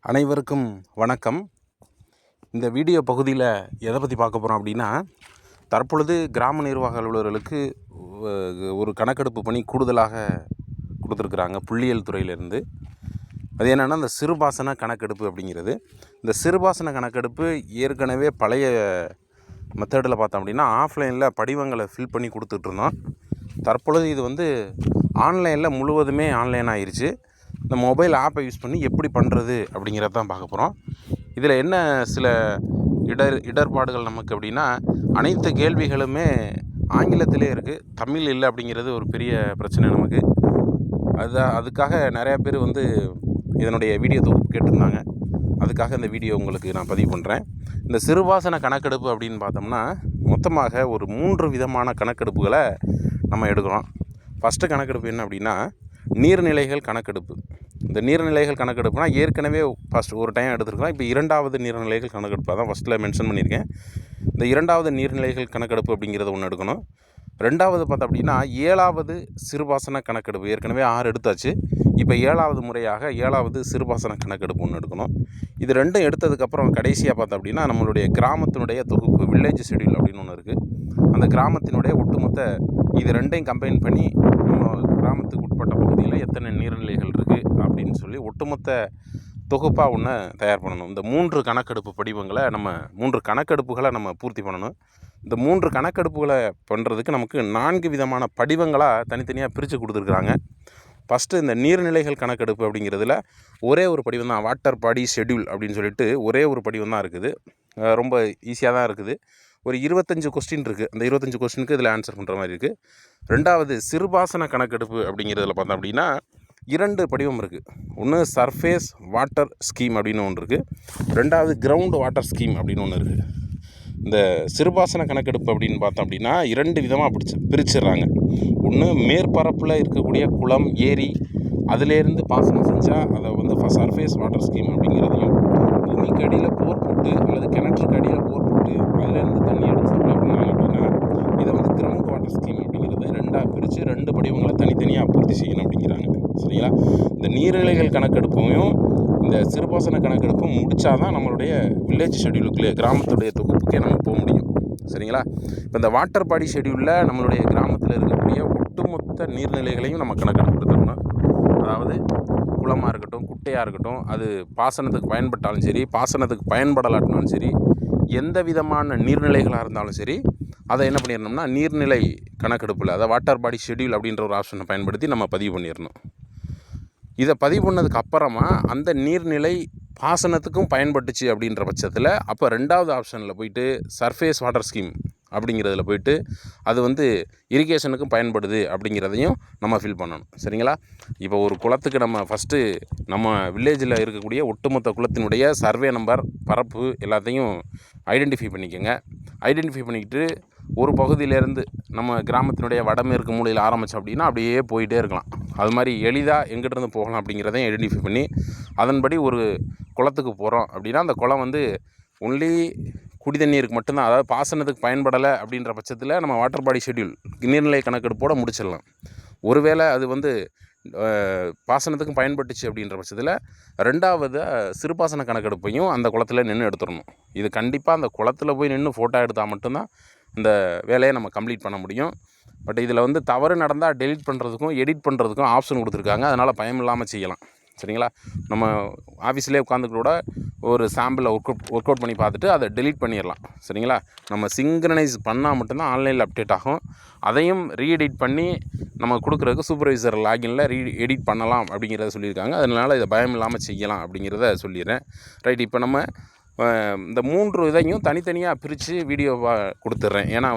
அனைவருக்கும் வணக்கம். இந்த வீடியோ பகுதியில் எதை பற்றி பார்க்க போகிறோம் அப்படின்னா, தற்பொழுது கிராம நிர்வாக அலுவலர்களுக்கு ஒரு கணக்கெடுப்பு பணி கூடுதலாக கொடுத்துருக்குறாங்க புள்ளியியல் துறையிலேருந்து. அது என்னென்னா, இந்த சிறுபாசன கணக்கெடுப்பு அப்படிங்கிறது. இந்த சிறுபாசன கணக்கெடுப்பு ஏற்கனவே பழைய மெத்தடில் பார்த்தோம் அப்படின்னா ஆஃப்லைனில் படிவங்களை ஃபில் பண்ணி கொடுத்துட்ருந்தோம். தற்பொழுது இது ஆன்லைனில் முழுவதுமே ஆன்லைன் ஆயிடுச்சு. இந்த மொபைல் ஆப்பை யூஸ் பண்ணி எப்படி பண்ணுறது அப்படிங்கிறத தான் பார்க்க போகிறோம். இதில் என்ன சில இடர்பாடுகள் நமக்கு அப்படின்னா, அனைத்து கேள்விகளுமே ஆங்கிலத்திலே இருக்குது, தமிழ் இல்லை அப்படிங்கிறது ஒரு பெரிய பிரச்சனை நமக்கு. அதுக்காக நிறையா பேர் இதனுடைய வீடியோ தொகுப்பு கேட்டிருந்தாங்க. அதுக்காக இந்த வீடியோ உங்களுக்கு நான் பதிவு பண்ணுறேன். இந்த சிறுபாசன கணக்கெடுப்பு அப்படின்னு பார்த்தோம்னா, மொத்தமாக ஒரு 3 விதமான கணக்கெடுப்புகளை நம்ம எடுக்கிறோம். ஃபஸ்ட்டு கணக்கெடுப்பு என்ன அப்படின்னா, நீர்நிலைகள் கணக்கெடுப்பு. இந்த நீர்நிலைகள் கணக்கெடுப்புனா ஏற்கனவே ஃபஸ்ட் ஒரு டைம் எடுத்துருக்கோம். இப்போ 2வது நீர்நிலைகள் கணக்கெடுப்பு தான் ஃபஸ்ட்டில் மென்ஷன் பண்ணியிருக்கேன். இந்த 2வது நீர்நிலைகள் கணக்கெடுப்பு அப்படிங்கிறது ஒன்று எடுக்கணும். 2வது பார்த்தோம் அப்படின்னா 7வது சிறுபாசன கணக்கெடுப்பு. ஏற்கனவே 6 எடுத்தாச்சு. இப்போ 7வது முறையாக 7வது சிறுபாசன கணக்கெடுப்பு ஒன்று எடுக்கணும். இது ரெண்டும் எடுத்ததுக்கப்புறம் கடைசியாக பார்த்தோம் அப்படின்னா நம்மளுடைய கிராமத்தினுடைய தொகுப்பு, வில்லேஜ் ஷெட்யூல் அப்படின்னு ஒன்று இருக்குது. அந்த கிராமத்தினுடைய ஒட்டுமொத்த இது ரெண்டையும் கம்பைன் பண்ணி நம்ம கிராமத்துக்கு உட்பட்ட பகுதியில் எத்தனை நீர்நிலைகள் இருக்குது அப்படின்னு சொல்லி ஒட்டுமொத்த தொகுப்பாக ஒன்று தயார் பண்ணணும். இந்த 3 கணக்கெடுப்பு படிவங்களை 3 கணக்கெடுப்புகளை நம்ம பூர்த்தி பண்ணணும். இந்த 3 கணக்கெடுப்புகளை பண்ணுறதுக்கு நமக்கு 4 விதமான படிவங்களாக தனித்தனியாக பிரித்து கொடுத்துருக்குறாங்க. ஃபஸ்ட்டு இந்த நீர்நிலைகள் கணக்கெடுப்பு அப்படிங்கிறதுல ஒரே ஒரு படிவம் தான், வாட்டர் பாடி ஷெட்யூல் அப்படின்னு சொல்லிட்டு ஒரே ஒரு படிவம் தான் இருக்குது. ரொம்ப ஈஸியாக தான் இருக்குது. ஒரு 25 கொஸ்டின் இருக்குது. அந்த 25 கொஸ்டினுக்கு இதில் ஆன்சர் பண்ணுற மாதிரி இருக்குது. 2வது சிறுபாசன கணக்கெடுப்பு அப்படிங்கிறதுல பார்த்தோம் அப்படின்னா 2 படிவம் இருக்குது. ஒன்று சர்ஃபேஸ் வாட்டர் ஸ்கீம் அப்படின்னு ஒன்று இருக்குது. 2வது கிரவுண்ட் வாட்டர் ஸ்கீம் அப்படின்னு ஒன்று இருக்குது. இந்த சிறுபாசன கணக்கெடுப்பு அப்படின்னு பார்த்தோம் அப்படின்னா 2 விதமாக பிரிச்சிடுறாங்க. ஒன்று மேற்பரப்பில் இருக்கக்கூடிய குளம், ஏரி, அதிலேருந்து பாசனம் செஞ்சால் அதை சர்ஃபேஸ் வாட்டர் ஸ்கீம் அப்படிங்கிறதையும், பூமிக்கு அடியில் போர் போட்டு அல்லது கிணற்றுக்கு அடியில் போர் போட்டு அதிலேருந்து தண்ணி எடுத்து சப்ளை பண்ணாங்க அப்படின்னா இதை கிரவுண்ட் வாட்டர் ஸ்கீம் அப்படிங்கிறத 2ஆக பிரித்து 2 படிவங்களை தனித்தனியாக பூர்த்தி செய்யணும் அப்படிங்கிறாங்க. சரிங்களா? இந்த நீர்நிலைகள் கணக்கெடுப்பையும் இந்த சிறுபாசன கணக்கெடுப்பும் முடித்தா தான் நம்மளுடைய வில்லேஜ் ஷெட்யூலுக்குள்ளே கிராமத்துடைய தொகுப்புக்கே நம்ம போக முடியும். சரிங்களா? இப்போ இந்த வாட்டர் பாடி ஷெட்யூலில் நம்மளுடைய கிராமத்தில் இருக்கக்கூடிய ஒட்டுமொத்த நீர்நிலைகளையும் நம்ம கணக்கெடுப்பு எடுத்துக்கணும். அதாவது குளமாக இருக்கட்டும், குட்டையாக இருக்கட்டும், அது பாசனத்துக்கு பயன்பட்டாலும் சரி, பாசனத்துக்கு பயன்படலாட்டினாலும் சரி, எந்த விதமான நீர்நிலைகளாக இருந்தாலும் சரி, அதை என்ன பண்ணிடணும்னா நீர்நிலை கணக்கெடுப்பில், அதாவது வாட்டர் பாடி ஷெட்யூல் அப்படின்ற ஒரு ஆப்ஷனை பயன்படுத்தி நம்ம பதிவு பண்ணிடணும். இதை பதிவு பண்ணதுக்கு அப்புறமா அந்த நீர்நிலை பாசனத்துக்கும் பயன்பட்டுச்சு அப்படின்ற பட்சத்தில் அப்போ 2வது ஆப்ஷனில் போயிட்டு சர்ஃபேஸ் வாட்டர் ஸ்கீம் அப்படிங்கிறதுல போயிட்டு அது இரிகேஷனுக்கும் பயன்படுது அப்படிங்கிறதையும் நம்ம ஃபில் பண்ணணும். சரிங்களா? இப்போ ஒரு குளத்துக்கு நம்ம ஃபஸ்ட்டு நம்ம வில்லேஜில் இருக்கக்கூடிய ஒட்டுமொத்த குளத்தினுடைய சர்வே நம்பர், பரப்பு எல்லாத்தையும் ஐடென்டிஃபை பண்ணிக்கோங்க. ஐடென்டிஃபை பண்ணிக்கிட்டு ஒரு பகுதியிலேருந்து நம்ம கிராமத்தினுடைய வடமேற்கு மூலையில் ஆரம்பித்தோம் அப்படின்னா அப்படியே போயிட்டே இருக்கலாம். அது மாதிரி எளிதாக எங்கிட்டிருந்து போகலாம் அப்படிங்கிறதையும் ஐடென்டிஃபை பண்ணி அதன்படி ஒரு குளத்துக்கு போகிறோம் அப்படின்னா அந்த குளம் ஒன்லி குடி தண்ணீருக்கு மட்டும்தான், அதாவது பாசனத்துக்கு பயன்படலை அப்படின்ற பட்சத்தில் நம்ம வாட்டர் பாடி ஷெட்யூல் நீர்நிலை கணக்கெடுப்போடு முடிச்சிடலாம். ஒருவேளை அது பாசனத்துக்கும் பயன்பட்டுச்சு அப்படின்ற பட்சத்தில் 2வது சிறுபாசன கணக்கெடுப்பையும் அந்த குளத்தில் நின்று எடுத்துடணும். இது கண்டிப்பாக அந்த குளத்தில் போய் நின்று ஃபோட்டோ எடுத்தால் மட்டும்தான் இந்த வேலையை நம்ம கம்ப்ளீட் பண்ண முடியும். பட் இதில் தவறு நடந்தால் டெலிட் பண்ணுறதுக்கும் எடிட் பண்ணுறதுக்கும் ஆப்ஷன் கொடுத்துருக்காங்க. அதனால் பயம் இல்லாமல் செய்யலாம். சரிங்களா? நம்ம ஆஃபீஸ்லேயே உட்காந்துக்கூட கூட ஒரு சாம்பிளை ஒர்க் அவுட் பண்ணி பார்த்துட்டு அதை டெலீட் பண்ணிடலாம். சரிங்களா? நம்ம சிங்க்ரனைஸ் பண்ணால் மட்டும்தான் ஆன்லைனில் அப்டேட் ஆகும். அதையும் ரீஎடிட் பண்ணி நம்ம கொடுக்குறதுக்கு சூப்பர்வைசர் லாகினில் எடிட் பண்ணலாம் அப்படிங்கிறத சொல்லியிருக்காங்க. அதனால் இதை பயம் இல்லாமல் செய்யலாம் அப்படிங்கிறத சொல்லிடுறேன். ரைட். இப்போ நம்ம இந்த 3 இதையும் தனித்தனியாக பிரித்து வீடியோவாக கொடுத்துட்றேன். ஏன்னா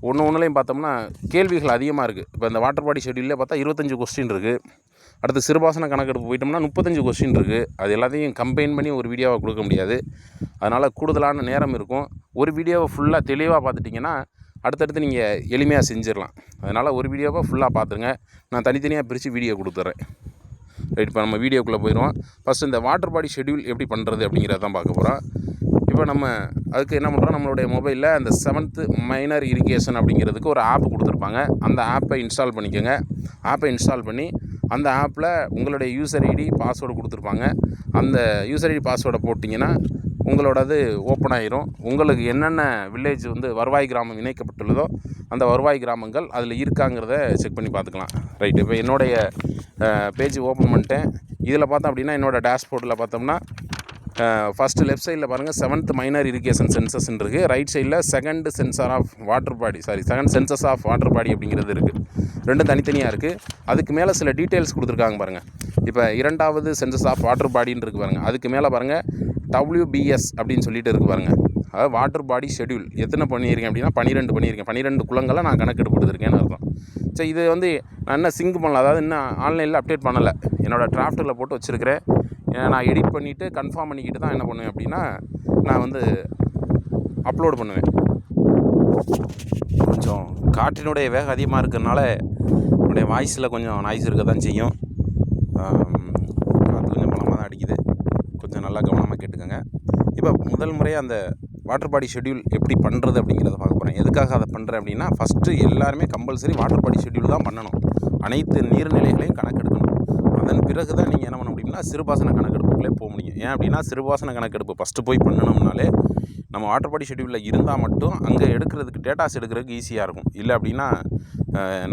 ஒன்றுலையும் பார்த்தோம்னா கேள்விகள் அதிகமாக இருக்குது. இப்போ இந்த வாட்டர் பாடி ஷெட்யூலில் பார்த்தா 25 கொஸ்டின் இருக்குது. அடுத்து சிறுபாசன கணக்கெடுப்பு போயிட்டோம்னா 35 கொஸ்டின் இருக்குது. அது எல்லாத்தையும் கம்பைன் பண்ணி ஒரு வீடியோவாக கொடுக்க முடியாது. அதனால் கூடுதலான நேரம் இருக்கும். ஒரு வீடியோவை ஃபுல்லாக தெளிவாக பார்த்துட்டிங்கன்னா அடுத்தடுத்து நீங்கள் எளிமையாக செஞ்சிடலாம். அதனால் ஒரு வீடியோவை ஃபுல்லாக பார்த்துருங்க. நான் தனித்தனியாக பிரித்து வீடியோ கொடுத்துட்றேன். ரைட். இப்போ நம்ம வீடியோக்குள்ளே போயிடுவோம். ஃபஸ்ட்டு இந்த வாட்டர் பாடி ஷெட்யூல் எப்படி பண்ணுறது அப்படிங்கிறத தான் பார்க்க போகிறோம். இப்போ நம்ம அதுக்கு என்ன பண்ணுறோம், நம்மளுடைய மொபைலில் அந்த 7th மைனர் இரிகேஷன் அப்படிங்கிறதுக்கு ஒரு ஆப் கொடுத்துருப்பாங்க. அந்த ஆப்பை இன்ஸ்டால் பண்ணிக்கோங்க. ஆப்பை இன்ஸ்டால் பண்ணி அந்த ஆப்பில் உங்களுடைய யூசர் ஐடி பாஸ்வேர்டு கொடுத்துருப்பாங்க. அந்த யூசர் ஐடி பாஸ்வேர்டை போட்டிங்கன்னா உங்களோடது ஓப்பன் ஆகிரும். உங்களுக்கு என்னென்ன வில்லேஜ் வந்து வருவாய் கிராமம் இணைக்கப்பட்டுள்ளதோ அந்த வருவாய் கிராமங்கள் அதில் இருக்காங்கிறத செக் பண்ணி பார்த்துக்கலாம். ரைட்டு, இப்போ என்னுடைய பேஜ் ஓப்பன் பண்ணிட்டேன். இதில் பார்த்தோம் அப்படின்னா என்னோடய டேஷ்போர்டில் பார்த்தோம்னா ஃபஸ்ட்டு லெஃப்ட் சைடில் பாருங்கள் 7th மைனர் இரிகேஷன் சென்சஸ்ன்னு இருக்குது. ரைட் சைடில் second census of water body அப்படிங்கிறது இருக்குது. ரெண்டும் தனித்தனியாக இருக்குது. அதுக்கு மேலே சில டீட்டெயில்ஸ் கொடுத்துருக்காங்க பாருங்கள். இப்போ 2வது சென்சஸ் ஆஃப் வாட்டர் பாடின்னு இருக்குது பாருங்கள். அதுக்கு மேலே பாருங்கள் WBS அப்படின்னு சொல்லிட்டு இருக்குது பாருங்கள். அதாவது வாட்டர் பாடி ஷெட்யூல் எத்தனை பண்ணியிருக்கேன் அப்படின்னா 12 பண்ணியிருக்கேன். 12 குளங்களை நான் கணக்கெடுப்பு எடுத்திருக்கேன்னு அர்த்தம். சரி, இது வந்து நான் இன்னும் சிங்க் பண்ணல, அதாவது இன்னும் ஆன்லைனில் அப்டேட் பண்ணலை. என்னோடய டிராஃப்ட்டில் போட்டு வச்சுருக்கிறேன். நான் எடிட் பண்ணிவிட்டு கன்ஃபார்ம் பண்ணிக்கிட்டு தான் என்ன பண்ணுவேன் அப்படின்னா நான் வந்து அப்லோட் பண்ணுவேன். கொஞ்சம் காற்றினுடைய வேகம் அதிகமாக இருக்கிறதுனால என்னுடைய வாய்ஸில் கொஞ்சம் நாய்ஸ் இருக்க தான் செய்யும். காற்று கொஞ்சம் பலமாக தான் அடிக்குது. கொஞ்சம் நல்லா கவனமாக கேட்டுக்கோங்க. இப்போ முதல் முறையாக அந்த வாட்டர் பாடி ஷெட்யூல் எப்படி பண்ணுறது அப்படிங்கிறத பார்க்க போகிறேன். எதுக்காக அதை பண்ணுறேன் அப்படின்னா, ஃபஸ்ட்டு எல்லாருமே கம்பல்சரி வாட்டர் பாடி ஷெட்யூல் தான் பண்ணணும். அனைத்து நீர்நிலைகளையும் கணக்கெடுக்கணும். அதன் பிறகு தான் நீங்கள் என்ன பண்ண முடியும்னா சிறுபாசன கணக்கெடுப்புக்குள்ளே போக முடியும். ஏன் அப்படின்னா சிறுபாசன கணக்கெடுப்பு ஃபஸ்ட்டு போய் பண்ணணும்னாலே நம்ம வாட்டர் பாடி ஷெட்யூலில் இருந்தால் மட்டும் அங்கே எடுக்கிறதுக்கு டேட்டாஸ் எடுக்கிறதுக்கு ஈஸியாக இருக்கும். இல்லை அப்படின்னா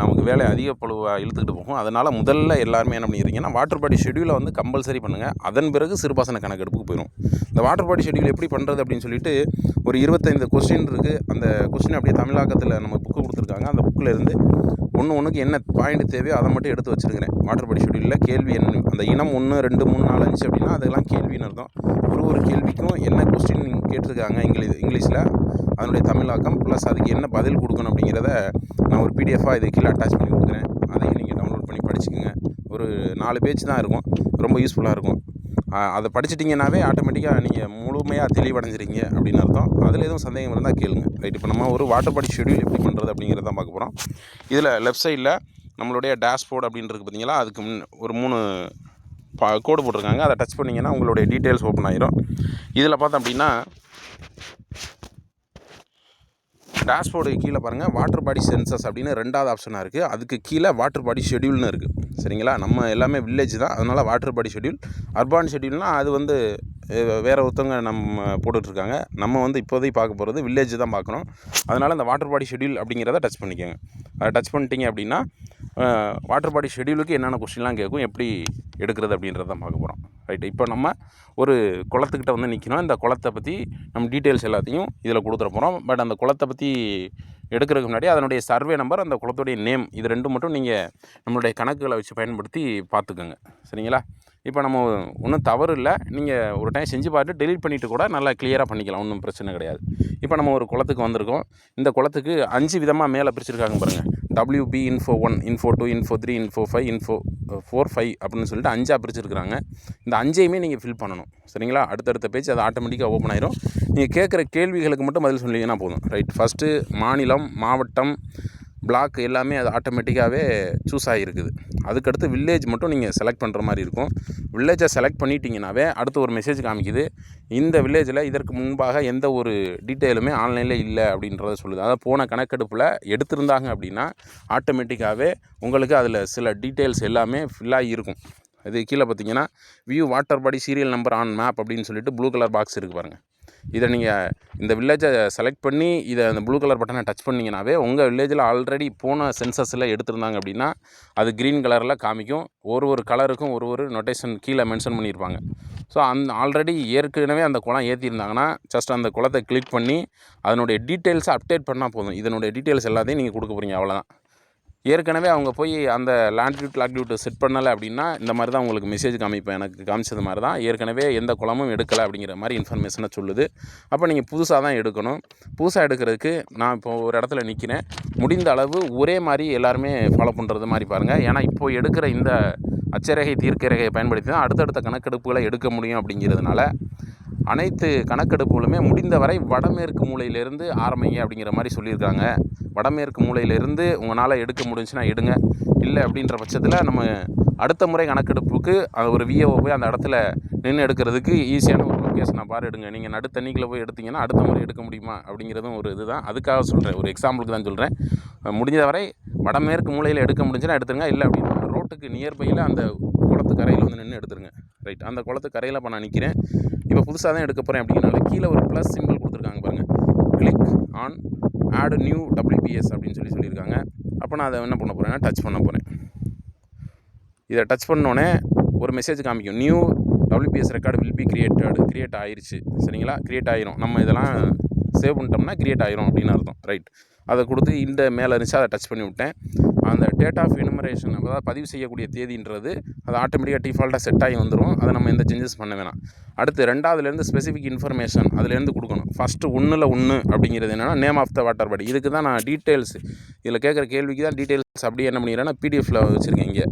நமக்கு வேலை அதிக பழுவாக இழுத்துக்கிட்டு போகும். அதனால் முதல்ல எல்லாருமே என்ன பண்ணிடுறீங்கன்னா வாட்டர் பாடி ஷெட்யூலை வந்து கம்பல்சரி பண்ணுங்கள். அதன் பிறகு சிறுபாசன கணக்கெடுப்புக்கு போயிடும். இந்த வாட்டர் பாடி ஷெட்யூல் எப்படி பண்ணுறது அப்படின்னு சொல்லிட்டு ஒரு 25 கொஸ்டின் இருக்குது. அந்த கொஸ்டின் அப்படியே தமிழாக்கத்தில் நம்ம புக்கு கொடுத்துருக்காங்க. அந்த புக்கில் இருந்து ஒன்றுக்கு என்ன பாயிண்ட் தேவையோ அதை மட்டும் எடுத்து வச்சுருக்கிறேன். வாட்டர் பாடி ஷெட்யூலில் கேள்வி என்ன, அந்த இனம் 1, 2, 3, 4, 5 அப்படின்னா அதெல்லாம் கேள்வின்னு அர்த்தம். ஒரு கேள்விக்கும் என்ன கொஸ்டின் கேட்டிருக்காங்க இங்கிலீஷில், அதனுடைய தமிழாக்கம் ப்ளஸ் அதுக்கு என்ன பதில் கொடுக்கணும் அப்படிங்கிறத நான் ஒரு பிடிஎஃபாக இது கீழே அட்டாச் பண்ணி கொடுக்குறேன். அதையும் நீங்கள் டவுன்லோட் பண்ணி படிச்சுக்கோங்க. ஒரு 4 பேஜ் தான் இருக்கும். ரொம்ப யூஸ்ஃபுல்லாக இருக்கும். அதை படிச்சிட்டிங்கன்னாவே ஆட்டோமேட்டிக்காக நீங்கள் முழுமையாக தெளிவடைஞ்சிருங்க அப்படின்னு அர்த்தம். அதில் எதுவும் சந்தேகம் இருந்தால் கேளுங்க. ரைட், இப்போ நம்ம ஒரு வாட்டர் பாடி ஷெட்யூல் எப்படி பண்ணுறது அப்படிங்கிறத தான் பார்க்க போகிறோம். இதில் லெஃப்ட் சைடில் நம்மளுடைய டேஷ்போர்டு அப்படின்றது பார்த்தீங்களா, அதுக்கு ஒரு 3 கோடு போட்டிருக்காங்க. அதை டச் பண்ணிங்கன்னா உங்களுடைய டீட்டெயில்ஸ் ஓப்பன் ஆகிரும். இதில் பார்த்தோம் அப்படின்னா டேஷ்போர்டுக்கு கீழே பாருங்கள் வாட்டர் பாடி சென்சஸ் அப்படின்னு 2வது ஆப்ஷனாக இருக்குது. அதுக்கு கீழே வாட்டர் பாடி ஷெட்யூல்னு இருக்குது. சரிங்களா, நம்ம எல்லாமே வில்லேஜ் தான், அதனால் வாட்டர் பாடி ஷெட்யூல். அர்பான் ஷெட்யூல்னால் அது வந்து வேறு ஒருத்தவங்க நம்ம போட்டுட்ருக்காங்க. நம்ம வந்து இப்போதைக்கு பார்க்க போகிறது வில்லேஜ் தான் பார்க்கணும். அதனால் அந்த வாட்டர் பாடி ஷெட்யூல் அப்படிங்கிறத டச் பண்ணிக்கோங்க. அதை டச் பண்ணிட்டீங்க அப்படின்னா வாட்டர் பாடி ஷெட்யூலுக்கு என்னென்ன கொஸ்டின்லாம் கேட்கும், எப்படி எடுக்கிறது அப்படின்றத தான் பார்க்க போகிறோம். ரைட்டு, இப்போ நம்ம ஒரு குளத்துக்கிட்ட வந்து நிற்கணும். இந்த குளத்தை பற்றி நம்ம டீட்டெயில்ஸ் எல்லாத்தையும் இதில் கொடுத்துட போகிறோம். பட் அந்த குளத்தை பற்றி எடுக்கிறதுக்கு முன்னாடி அதனுடைய சர்வே நம்பர், அந்த குளத்துடைய நேம், இது 2 மட்டும் நீங்கள் நம்மளுடைய கணக்குகளை வச்சு பயன்படுத்தி பார்த்துக்கோங்க. சரிங்களா, இப்போ நம்ம ஒன்றும் தவறு இல்லை. நீங்கள் ஒரு டைம் செஞ்சு பார்த்துட்டு டெலீட் பண்ணிவிட்டு கூட நல்லா கிளியராக பண்ணிக்கலாம், ஒன்றும் பிரச்சனை கிடையாது. இப்போ நம்ம ஒரு குளத்துக்கு வந்திருக்கோம். இந்த குளத்துக்கு 5 விதமாக மேலே பிரிச்சுருக்காங்க பாருங்கள். WB Info 1, Info 2, Info 3, Info 5, Info 4, 5 அப்படின்னு சொல்லிட்டு 5ஆக பிரிச்சுருக்குறாங்க. இந்த 5ஐயுமே நீங்கள் ஃபில் பண்ணணும். சரிங்களா, அடுத்தடுத்த பேஜ் அது ஆட்டோமேட்டிக்காக ஓப்பன் ஆயிரும். நீங்கள் கேட்குற கேள்விகளுக்கு மட்டும் பதில் சொன்னீங்கன்னா போதும். ரைட், ஃபஸ்ட்டு மாநிலம், மாவட்டம், பிளாக் எல்லாமே அது ஆட்டோமேட்டிக்காகவே சூஸ் ஆகிருக்குது. அதுக்கடுத்து வில்லேஜ் மட்டும் நீங்கள் செலக்ட் பண்ணுற மாதிரி இருக்கும். வில்லேஜை செலக்ட் பண்ணிட்டீங்கன்னாவே அடுத்து ஒரு மெசேஜ் காமிக்குது, இந்த வில்லேஜில் இதற்கு முன்பாக எந்த ஒரு டீட்டெயிலுமே ஆன்லைனில் இல்லை அப்படின்றத சொல்லுது. அதாவது போன கணக்கெடுப்பில் எடுத்திருந்தாங்க அப்படின்னா ஆட்டோமேட்டிக்காகவே உங்களுக்கு அதில் சில டீட்டெயில்ஸ் எல்லாமே ஃபில்லாகி இருக்கும். இது கீழே பார்த்தீங்கன்னா view water body serial number on map அப்படின்னு சொல்லிட்டு ப்ளூ கலர் பாக்ஸ் இருக்குது பாருங்கள். இதை நீங்கள் இந்த வில்லேஜை செலக்ட் பண்ணி இதை அந்த ப்ளூ கலர் பட்டனை டச் பண்ணிங்கனாவே உங்கள் வில்லேஜில் ஆல்ரெடி போன சென்சஸில் எடுத்திருந்தாங்க அப்படின்னா அது க்ரீன் கலரில் காமிக்கும். ஒரு கலருக்கும் ஒரு நோட்டேஷன் கீழே மென்ஷன் பண்ணியிருப்பாங்க. ஸோ அந்த ஆல்ரெடி ஏற்கனவே அந்த குளம் ஏற்றிருந்தாங்கன்னா ஜஸ்ட் அந்த குளத்தை கிளிக் பண்ணி அதனுடைய டீட்டெயில்ஸை அப்டேட் பண்ணால் போதும். இதனுடைய டீட்டெயில்ஸ் எல்லாத்தையும் நீங்கள் கொடுக்க போகிறீங்க, அவ்வளோதான். ஏற்கனவே அவங்க போய் அந்த லாட்டிடியூட் லாட்டிடியூட் செட் பண்ணலை அப்படின்னா இந்த மாதிரி தான் உங்களுக்கு மெசேஜ் காமிப்பேன். எனக்கு காமிச்சது மாதிரி தான் ஏற்கனவே எந்த குளமும் எடுக்கலை அப்படிங்கிற மாதிரி இன்ஃபர்மேஷனை சொல்லுது. அப்போ நீங்கள் புதுசாக தான் எடுக்கணும். புதுசாக எடுக்கிறதுக்கு நான் இப்போ ஒரு இடத்துல நிற்கிறேன். முடிந்த அளவு ஒரே மாதிரி எல்லாருமே ஃபாலோ பண்ணுறது மாதிரி பாருங்கள். ஏன்னா இப்போது எடுக்கிற இந்த அச்சரேகை தீர்க்கரேகையை பயன்படுத்தி தான் அடுத்தடுத்த கணக்கெடுப்புகளை எடுக்க முடியும். அப்படிங்கிறதுனால அனைத்து கணக்கெடுப்புகளுமே முடிந்தவரை வடமேற்கு மூலையிலேருந்து ஆரம்பிங்க அப்படிங்கிற மாதிரி சொல்லியிருக்காங்க. வடமேற்கு மூலையிலேருந்து உங்களால் எடுக்க முடிஞ்சுன்னா எடுங்க. இல்லை அப்படின்ற பட்சத்தில் நம்ம அடுத்த முறை கணக்கெடுப்புக்கு ஒரு விஏஓ போய் அந்த இடத்துல நின்று எடுக்கிறதுக்கு ஈஸியான ஒரு லொக்கேஷனை எடுங்க. நீங்கள் நடுத்தண்ணிக்குள்ளே போய் எடுத்திங்கன்னா அடுத்த முறை எடுக்க முடியுமா அப்படிங்கிறதும் ஒரு இதுதான். அதுக்காக சொல்கிறேன், ஒரு எக்ஸாம்பிளுக்கு தான் சொல்கிறேன். முடிஞ்ச வரை வடமேற்கு மூலையில் எடுக்க முடிஞ்சுன்னா எடுத்துருங்க. இல்லை அப்படின்னா ரோட் கிரவுண்டுக்கு நியர்பையில் அந்த குளத்து கரையில் வந்து நின்று எடுத்துருங்க. ரைட், அந்த குளத்து கரையில் இப்போ நான் நிற்கிறேன். இப்போ புதுசாக தான் எடுக்க போகிறேன் அப்படிங்கிறனால கீழே ஒரு ப்ளஸ் சிம்பிள் கொடுத்துருக்காங்க பாருங்கள். Click on add new WPS அப்படின்னு சொல்லியிருக்காங்க. அப்போ நான் அதை என்ன பண்ண போகிறேன்னா டச் பண்ண போகிறேன். இதை டச் பண்ணோன்னே ஒரு மெசேஜ் காமிக்கும், new WPS record will be create ஆயிடுச்சு. சரிங்களா, கிரியேட் ஆயிரும். நம்ம இதெல்லாம் சேவ் பண்ணிட்டோம்னா கிரியேட் ஆயிரும் அப்படின்னு அர்த்தம். ரைட், அதை கொடுத்து இந்த மேலே இருந்துச்சு, அதை டச் பண்ணி விட்டேன். அந்த டேட் ஆஃப் எனுமரேஷன், அதாவது பதிவு செய்யக்கூடிய தேதின்றது அது ஆட்டோமேட்டிக்காக டிஃபால்ட்டாக செட் ஆகி வந்துடும். அதை நம்ம எந்த சேஞ்சஸ் பண்ண வேணாம். அடுத்து ரெண்டாவதுலேருந்து ஸ்பெசிஃபிக் இன்ஃபர்மேஷன் அதுலேருந்து கொடுக்கணும். ஃபஸ்ட்டு 1 அப்படிங்கிறது என்னென்னா name of the water body. இதுக்கு தான் நான் டீட்டெயில்ஸ் இதில் கேட்குற கேள்விக்கு தான் டீட்டெயில்ஸ் அப்படியே என்ன பண்ணிடுறேன்னா PDFல வச்சுருக்கேன். இங்கே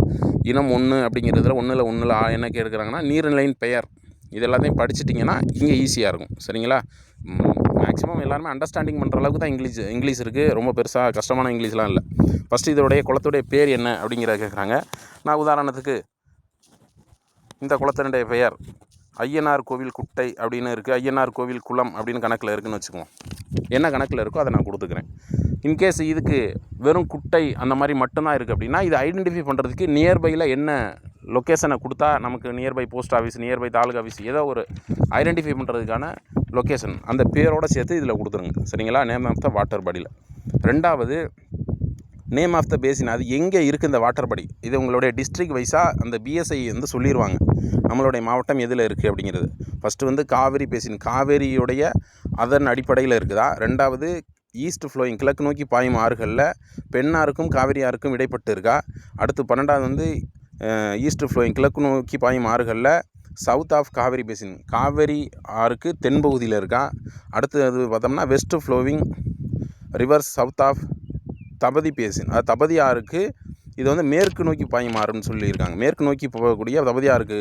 இனம் 1 அப்படிங்கிறதுல 1 என்ன கேட்குறாங்கன்னா நீர்நிலையின் பெயர். இது எல்லாத்தையும் படிச்சிட்டிங்கன்னா இங்கே ஈஸியாக இருக்கும். சரிங்களா, மேக்ஸிமம் எல்லாருமே அண்டர்ஸ்டாண்டிங் பண்ணுற அளவுக்கு தான் இங்கிலீஷ் இருக்குது. ரொம்ப பெருசாக கஷ்டமான இங்கிலீஷ்லாம் இல்லை. ஃபஸ்ட்டு இதோடைய குளத்துடைய பேர் என்ன அப்படிங்கிறத கேட்குறாங்க. நான் உதாரணத்துக்கு இந்த குளத்தினுடைய பெயர் ஐயனார் கோவில் குட்டை அப்படின்னு இருக்குது, ஐயனார் கோவில் குளம் அப்படின்னு கணக்கில் இருக்குதுன்னு வச்சுக்குவோம். என்ன கணக்கில் இருக்கோ அதை நான் கொடுத்துக்கிறேன். இன்கேஸ் இதுக்கு வெறும் குட்டை அந்த மாதிரி மட்டும்தான் இருக்குது அப்படின்னா இதை ஐடென்டிஃபை பண்ணுறதுக்கு நியர்பையில் என்ன லொக்கேஷனை கொடுத்தா நமக்கு nearby post office, nearby taluka office, ஏதோ ஒரு ஐடென்டிஃபை பண்ணுறதுக்கான லொக்கேஷன் அந்த பேரோடு சேர்த்து இதில் கொடுத்துருங்க. சரிங்களா, நேம் ஆஃப் த வாட்டர் பாடியில். ரெண்டாவது நேம் ஆஃப் த பேசின், அது எங்கே இருக்குது இந்த வாட்டர் பாடி. இது உங்களுடைய டிஸ்ட்ரிக்ட் வைஸாக அந்த BSI வந்து சொல்லிடுவாங்க நம்மளுடைய மாவட்டம் எதில் இருக்குது அப்படிங்கிறது. ஃபஸ்ட்டு வந்து காவேரி பேசின், காவேரியுடைய அதன் அடிப்படையில் இருக்குதா. ரெண்டாவது ஈஸ்ட் ஃப்ளோயிங், கிழக்கு நோக்கி பாயும் ஆறுகளில் பெண்ணாருக்கும் காவேரி ஆறுக்கும் இடைப்பட்டு இருக்கா. அடுத்து 12வது வந்து ஈஸ்ட் ஃப்ளோயிங், கிழக்கு நோக்கி பாயும் ஆறுகளில் south of Kaveri basin, Kaveri ஆறுக்கு தென்பகுதியில் இருக்கா. அடுத்து அது பார்த்தோம்னா west flowing rivers south of Tapati basin, அது தபதி ஆறுக்கு இது வந்து மேற்கு நோக்கி பாயும் ஆறுன்னு சொல்லியிருக்காங்க. மேற்கு நோக்கி போகக்கூடிய தபதி ஆறுக்கு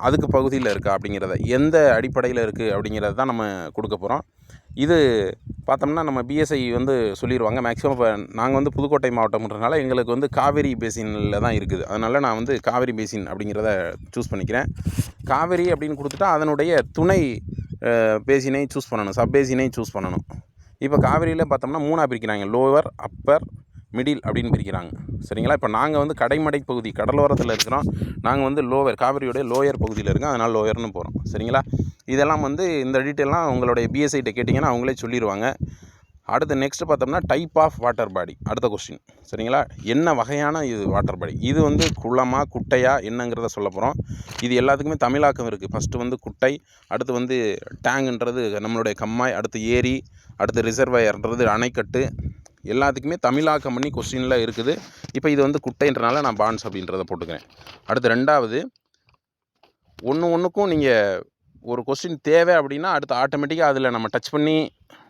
அதுக்கு பகுதியில் இருக்கா அப்படிங்கிறத, எந்த அடிப்படையில் இருக்குது அப்படிங்கிறத தான் நம்ம கொடுக்க போகிறோம். இது பார்த்தோம்னா நம்ம BSI வந்து சொல்லிடுவாங்க. மேக்ஸிமம் இப்போ நாங்கள் வந்து புதுக்கோட்டை மாவட்டம்ன்றனால எங்களுக்கு வந்து காவேரி பேசினில் தான் இருக்குது. அதனால் நான் வந்து காவேரி பேசின் அப்படிங்கிறத சூஸ் பண்ணிக்கிறேன். காவேரி அப்படின்னு கொடுத்துட்டா அதனுடைய துணை பேசினை சூஸ் பண்ணணும், சப் பேசினை சூஸ் பண்ணணும். இப்போ காவேரியில் பார்த்தோம்னா 3 பிரிக்கிறாங்க, லோவர், அப்பர், மிடில் அப்படின்னு பிரிக்கிறாங்க. சரிங்களா, இப்போ நாங்கள் வந்து கடைமடை பகுதி கடலோரத்தில் இருக்கிறோம். நாங்கள் வந்து லோவர், காவிரியோடைய லோயர் பகுதியில் இருக்கோம். அதனால் லோயர்னு போகிறோம். சரிங்களா, இதெல்லாம் வந்து இந்த டீட்டெயிலாம் உங்களுடைய BSIட்ட கேட்டிங்கன்னா அவங்களே சொல்லிடுவாங்க. அடுத்து நெக்ஸ்ட்டு பார்த்தோம்னா டைப் ஆஃப் வாட்டர் பாடி, அடுத்த கொஸ்டின். சரிங்களா, என்ன வகையான இது வாட்டர் பாடி, இது வந்து குளமா குட்டையா என்னங்கிறத சொல்ல போகிறோம். இது எல்லாத்துக்குமே தமிழாக்கம் இருக்குது. ஃபஸ்ட்டு வந்து குட்டை, அடுத்து வந்து டேங்குன்றது நம்மளுடைய கம்மாய், அடுத்து ஏரி, அடுத்து ரிசர்வாயர்ன்றது அணைக்கட்டு, எல்லாத்துக்குமே தமிழாக்கம் பண்ணி கொஸ்டினில் இருக்குது. இப்போ இது வந்து குட்டைன்றனால நான் பான்ஸ் அப்படின்றத போட்டுக்கிறேன். அடுத்து ரெண்டாவது, ஒன்றுக்கும் நீங்கள் ஒரு கொஸ்டின் தேவை அப்படின்னா அடுத்து ஆட்டோமேட்டிக்காக அதில் நம்ம டச் பண்ணி